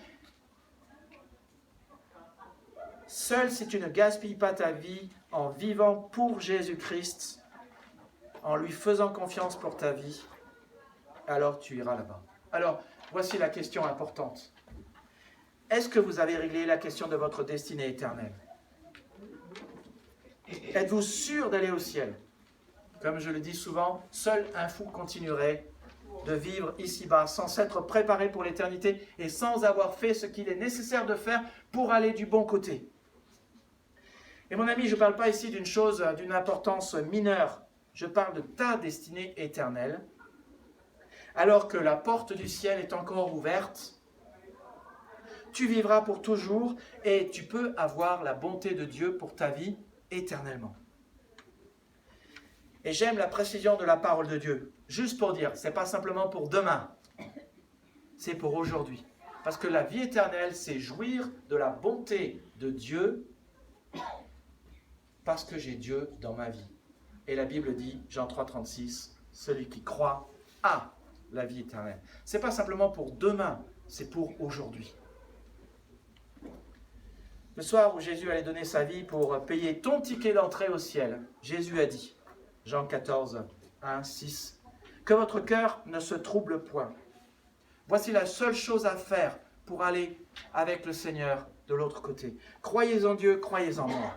seul si tu ne gaspilles pas ta vie en vivant pour Jésus-Christ, en lui faisant confiance pour ta vie, alors tu iras là-bas. Alors, voici la question importante. Est-ce que vous avez réglé la question de votre destinée éternelle? Êtes-vous sûr d'aller au ciel? Comme je le dis souvent, seul un fou continuerait de vivre ici-bas sans s'être préparé pour l'éternité et sans avoir fait ce qu'il est nécessaire de faire pour aller du bon côté. Et mon ami, je ne parle pas ici d'une chose d'une importance mineure. Je parle de ta destinée éternelle. alors que la porte du ciel est encore ouverte. Tu vivras pour toujours et tu peux avoir la bonté de Dieu pour ta vie éternellement. Et j'aime la précision de la parole de Dieu. Juste pour dire, ce n'est pas simplement pour demain, c'est pour aujourd'hui. Parce que la vie éternelle, c'est jouir de la bonté de Dieu parce que j'ai Dieu dans ma vie. Et la Bible dit, Jean 3,36, celui qui croit a la vie éternelle. Ce n'est pas simplement pour demain, c'est pour aujourd'hui. Le soir où Jésus allait donner sa vie pour payer ton ticket d'entrée au ciel, Jésus a dit, Jean 14, 1, 6, que votre cœur ne se trouble point. Voici la seule chose à faire pour aller avec le Seigneur de l'autre côté. Croyez en Dieu, croyez en moi.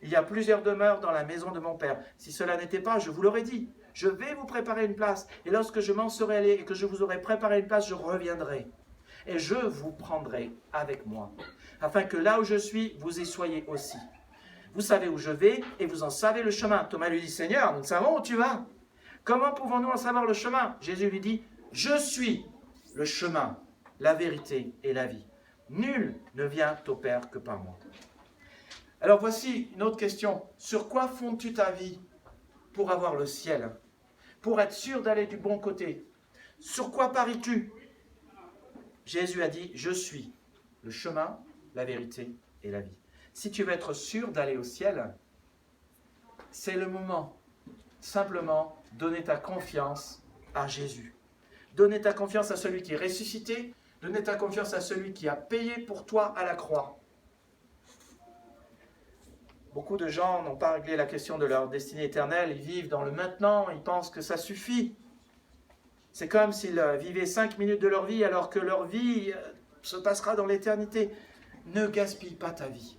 Il y a plusieurs demeures dans la maison de mon Père. Si cela n'était pas, je vous l'aurais dit. Je vais vous préparer une place. Et lorsque je m'en serai allé et que je vous aurai préparé une place, je reviendrai. Et je vous prendrai avec moi, afin que là où je suis, vous y soyez aussi. Vous savez où je vais et vous en savez le chemin. Thomas lui dit, Seigneur, nous savons où tu vas. Comment pouvons-nous en savoir le chemin? Jésus lui dit, je suis le chemin, la vérité et la vie. Nul ne vient au Père que par moi. Alors voici une autre question. Sur quoi fondes-tu ta vie pour avoir le ciel? Pour être sûr d'aller du bon côté? Sur quoi paries-tu? Jésus a dit, je suis le chemin, la vérité et la vie. Si tu veux être sûr d'aller au ciel, c'est le moment. Simplement, donner ta confiance à Jésus. Donner ta confiance à celui qui est ressuscité. Donner ta confiance à celui qui a payé pour toi à la croix. Beaucoup de gens n'ont pas réglé la question de leur destinée éternelle. Ils vivent dans le maintenant. Ils pensent que ça suffit. C'est comme s'ils vivaient 5 minutes de leur vie alors que leur vie se passera dans l'éternité. Ne gaspille pas ta vie.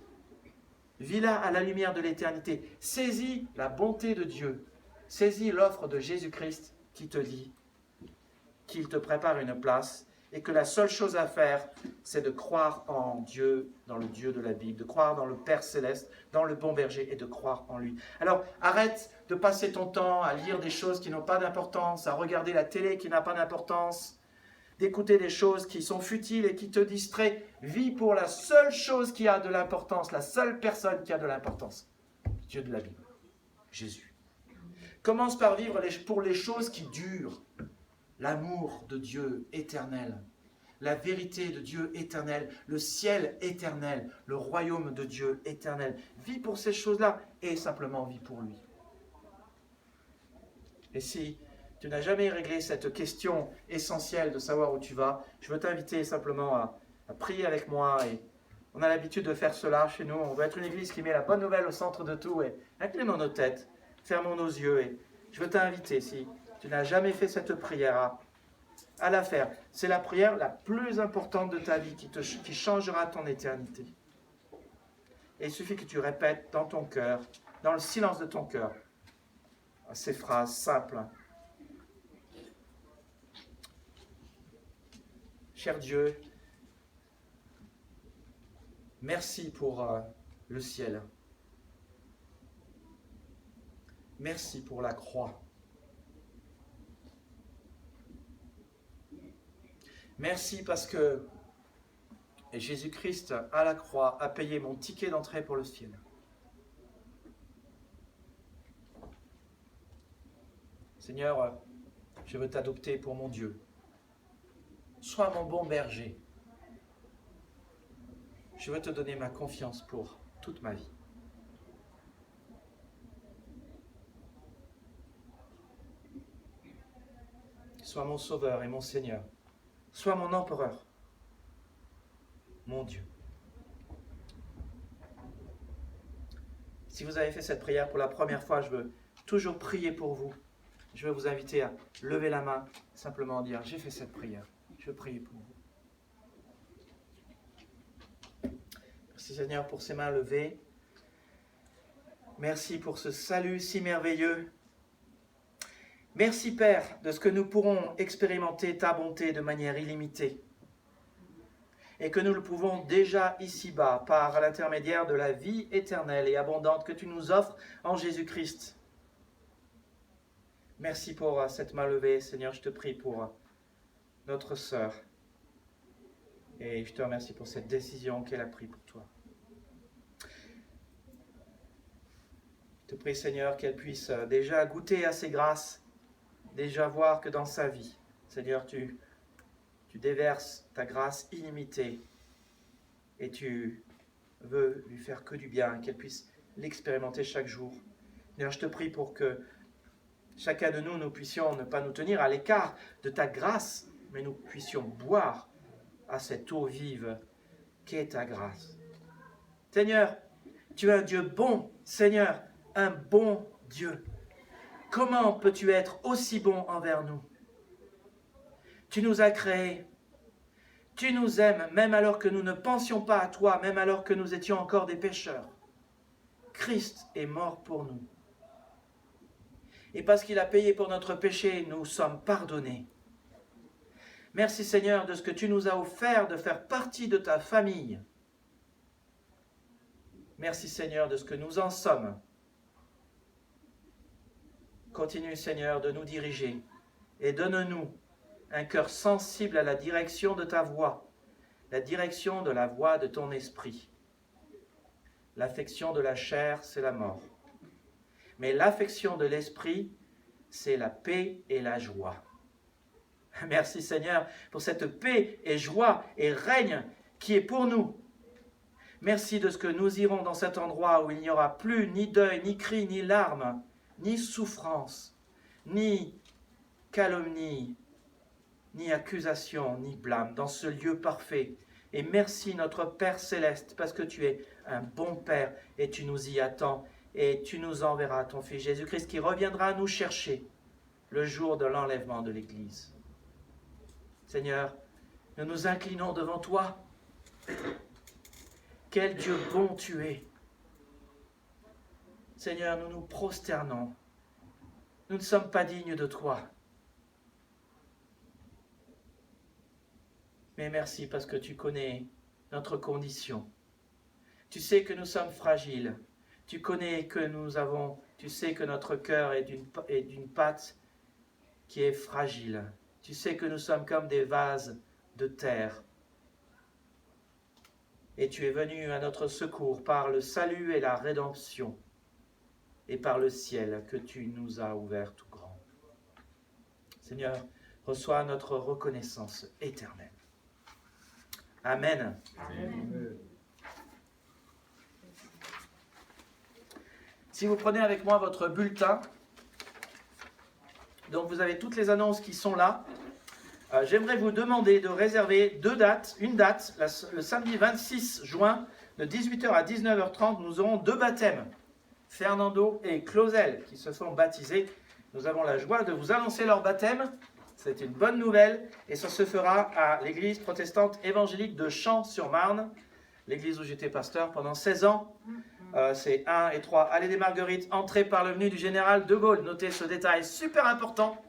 Vis-la à la lumière de l'éternité. Saisis la bonté de Dieu. Saisis l'offre de Jésus-Christ qui te dit qu'il te prépare une place et que la seule chose à faire, c'est de croire en Dieu, dans le Dieu de la Bible, de croire dans le Père Céleste, dans le bon berger et de croire en lui. Alors, arrête de passer ton temps à lire des choses qui n'ont pas d'importance, à regarder la télé qui n'a pas d'importance, d'écouter des choses qui sont futiles et qui te distraient. Vis pour la seule chose qui a de l'importance, la seule personne qui a de l'importance, Dieu de la Bible, Jésus. Commence par vivre pour les choses qui durent. L'amour de Dieu éternel, la vérité de Dieu éternel, le ciel éternel, le royaume de Dieu éternel. Vis pour ces choses-là et simplement vis pour lui. Et si tu n'as jamais réglé cette question essentielle de savoir où tu vas, je veux t'inviter simplement à prier avec moi. Et on a l'habitude de faire cela chez nous. On veut être une église qui met la bonne nouvelle au centre de tout. Et inclinons nos têtes, fermons nos yeux. Et je veux t'inviter, si tu n'as jamais fait cette prière, à la faire. C'est la prière la plus importante de ta vie qui changera ton éternité. Et il suffit que tu répètes dans ton cœur, dans le silence de ton cœur, ces phrases simples. Cher Dieu, merci pour le ciel. Merci pour la croix. Merci parce que Jésus-Christ, à la croix, a payé mon ticket d'entrée pour le ciel. Seigneur, je veux t'adopter pour mon Dieu. Sois mon bon berger. Je veux te donner ma confiance pour toute ma vie. Sois mon sauveur et mon Seigneur. Sois mon empereur, mon Dieu. Si vous avez fait cette prière pour la première fois, je veux toujours prier pour vous. Je veux vous inviter à lever la main, simplement dire, j'ai fait cette prière, je veux prier pour vous. Merci Seigneur pour ces mains levées. Merci pour ce salut si merveilleux. Merci Père de ce que nous pourrons expérimenter ta bonté de manière illimitée et que nous le pouvons déjà ici-bas par l'intermédiaire de la vie éternelle et abondante que tu nous offres en Jésus-Christ. Merci pour cette main levée, Seigneur. Je te prie pour notre sœur. Et je te remercie pour cette décision qu'elle a prise pour toi. Je te prie, Seigneur, qu'elle puisse déjà goûter à ces grâces, déjà voir que dans sa vie, Seigneur, tu déverses ta grâce illimitée et tu veux lui faire que du bien, qu'elle puisse l'expérimenter chaque jour. Seigneur, je te prie pour que chacun de nous, nous puissions ne pas nous tenir à l'écart de ta grâce, mais nous puissions boire à cette eau vive qu'est ta grâce. Seigneur, tu es un Dieu bon, Seigneur, un bon Dieu. Comment peux-tu être aussi bon envers nous? Tu nous as créés, tu nous aimes, même alors que nous ne pensions pas à toi, même alors que nous étions encore des pécheurs. Christ est mort pour nous. Et parce qu'il a payé pour notre péché, nous sommes pardonnés. Merci Seigneur de ce que tu nous as offert de faire partie de ta famille. Merci Seigneur de ce que nous en sommes. Continue Seigneur de nous diriger et donne-nous un cœur sensible à la direction de ta voix, la direction de la voix de ton esprit. L'affection de la chair, c'est la mort. Mais l'affection de l'esprit, c'est la paix et la joie. Merci Seigneur pour cette paix et joie et règne qui est pour nous. Merci de ce que nous irons dans cet endroit où il n'y aura plus ni deuil, ni cri, ni larmes, ni souffrance, ni calomnie, ni accusation, ni blâme, dans ce lieu parfait. Et merci notre Père Céleste, parce que tu es un bon Père et tu nous y attends et tu nous enverras ton Fils Jésus-Christ qui reviendra nous chercher le jour de l'enlèvement de l'Église. Seigneur, nous nous inclinons devant toi. Quel Dieu bon tu es. Seigneur, nous nous prosternons. Nous ne sommes pas dignes de toi. Mais merci parce que tu connais notre condition. Tu sais que nous sommes fragiles. Tu connais que tu sais que notre cœur est d'une pâte qui est fragile. Tu sais que nous sommes comme des vases de terre. Et tu es venu à notre secours par le salut et la rédemption et par le ciel que tu nous as ouvert tout grand. Seigneur, reçois notre reconnaissance éternelle. Amen. Amen. Si vous prenez avec moi votre bulletin, donc vous avez toutes les annonces qui sont là. J'aimerais vous demander de réserver une date, le samedi 26 juin, de 18h à 19h30, nous aurons 2 baptêmes, Fernando et Clausel, qui se sont baptisés. Nous avons la joie de vous annoncer leur baptême. C'est une bonne nouvelle et ça se fera à l'église protestante évangélique de Champs-sur-Marne, l'église où j'étais pasteur pendant 16 ans. C'est 1 et 3, allée des Marguerites, entrée par l'avenue du Général de Gaulle. Notez ce détail super important,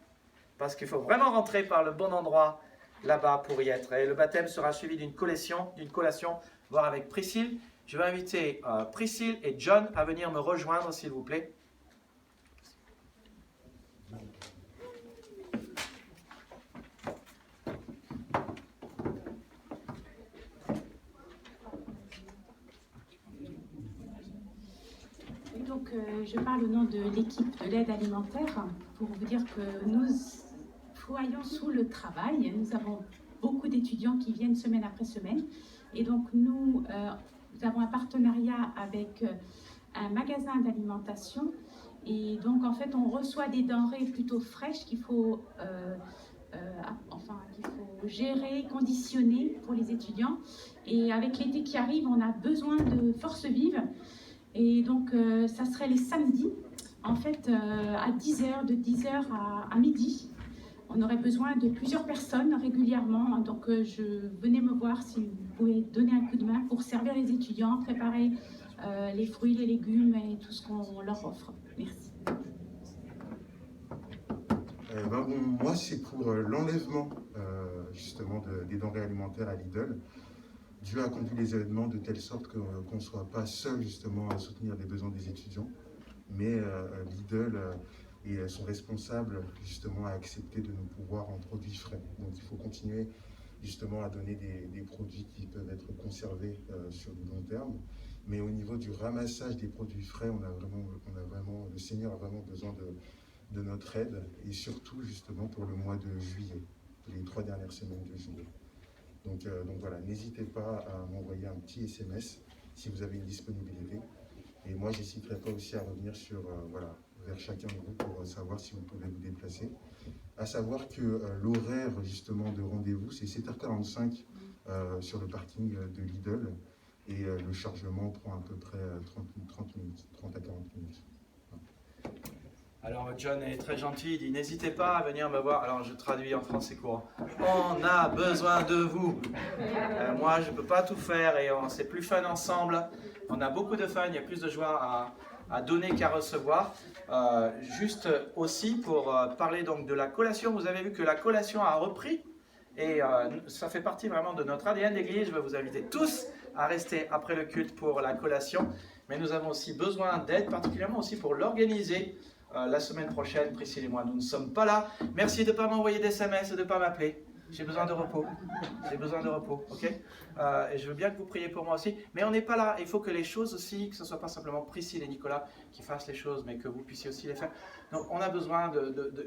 parce qu'il faut vraiment rentrer par le bon endroit là-bas pour y être. Et le baptême sera suivi d'une collation, voire avec Priscille. Je vais inviter Priscille et John à venir me rejoindre, s'il vous plaît. Donc, je parle au nom de l'équipe de l'aide alimentaire pour vous dire que nous voyons sous le travail. Nous avons beaucoup d'étudiants qui viennent semaine après semaine. Et donc, nous avons un partenariat avec un magasin d'alimentation. Et donc, en fait, on reçoit des denrées plutôt fraîches qu'il faut gérer, conditionner pour les étudiants. Et avec l'été qui arrive, on a besoin de forces vives. Et donc, ça serait les samedis, en fait, à 10h, de 10h à midi. On aurait besoin de plusieurs personnes régulièrement. Donc, venez me voir si vous pouvez donner un coup de main pour servir les étudiants, préparer les fruits, les légumes et tout ce qu'on leur offre. Merci. Moi, c'est pour l'enlèvement, justement, des denrées alimentaires à Lidl. Dieu a conduit les événements de telle sorte qu'on ne soit pas seul justement à soutenir les besoins des étudiants, mais Lidl et sont responsables justement à accepter de nous pourvoir en produits frais. Donc il faut continuer justement à donner des produits qui peuvent être conservés sur du long terme. Mais au niveau du ramassage des produits frais, le Seigneur a vraiment besoin de notre aide, et surtout justement pour le mois de juillet, les 3 dernières semaines de juillet. Donc voilà, n'hésitez pas à m'envoyer un petit SMS si vous avez une disponibilité. Et moi, j'hésiterai pas aussi à revenir vers chacun de vous pour savoir si vous pouvez vous déplacer. À savoir que l'horaire justement de rendez-vous, c'est 7h45 sur le parking de Lidl, et le chargement prend à peu près 30 à 40 minutes. Alors John est très gentil, il dit n'hésitez pas à venir me voir. Alors je traduis en français courant. On a besoin de vous. Moi je ne peux pas tout faire et c'est plus fun ensemble. On a beaucoup de fun, il y a plus de joie à donner qu'à recevoir. Juste aussi pour parler donc de la collation, vous avez vu que la collation a repris et ça fait partie vraiment de notre ADN d'église. Je vais vous inviter tous à rester après le culte pour la collation. Mais nous avons aussi besoin d'aide, particulièrement aussi pour l'organiser. La semaine prochaine, Priscille et moi, nous ne sommes pas là. Merci de ne pas m'envoyer des SMS et de ne pas m'appeler. J'ai besoin de repos. J'ai besoin de repos, ok? Et je veux bien que vous priez pour moi aussi. Mais on n'est pas là. Il faut que les choses aussi, que ce ne soit pas simplement Priscille et Nicolas qui fassent les choses, mais que vous puissiez aussi les faire. Donc on a besoin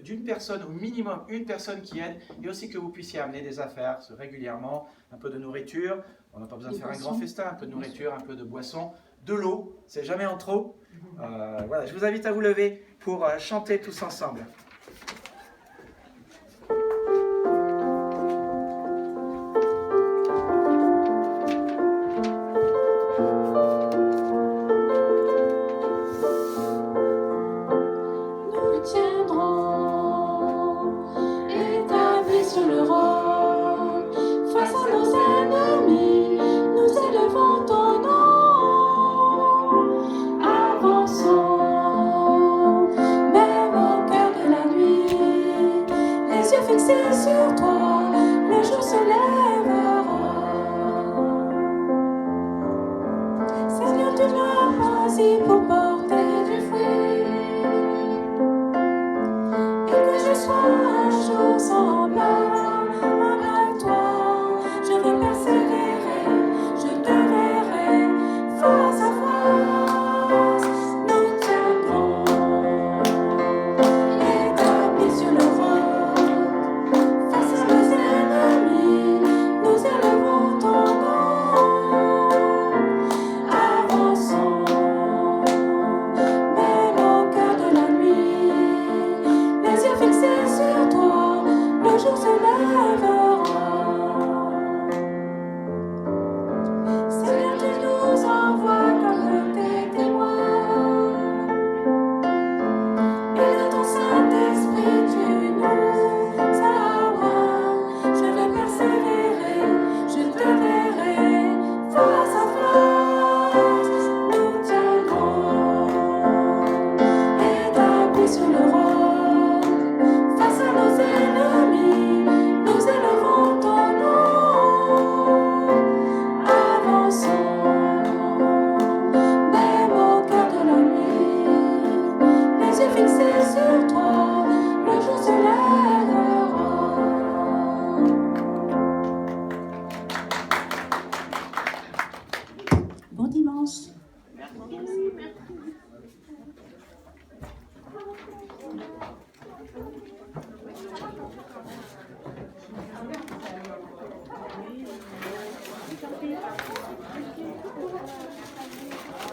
d'une personne, au minimum une personne qui aide, et aussi que vous puissiez amener des affaires régulièrement, un peu de nourriture. On n'a pas besoin de faire un grand festin, un peu de nourriture, un peu de boisson, de l'eau. C'est jamais en trop. Voilà, je vous invite à vous lever pour chanter tous ensemble.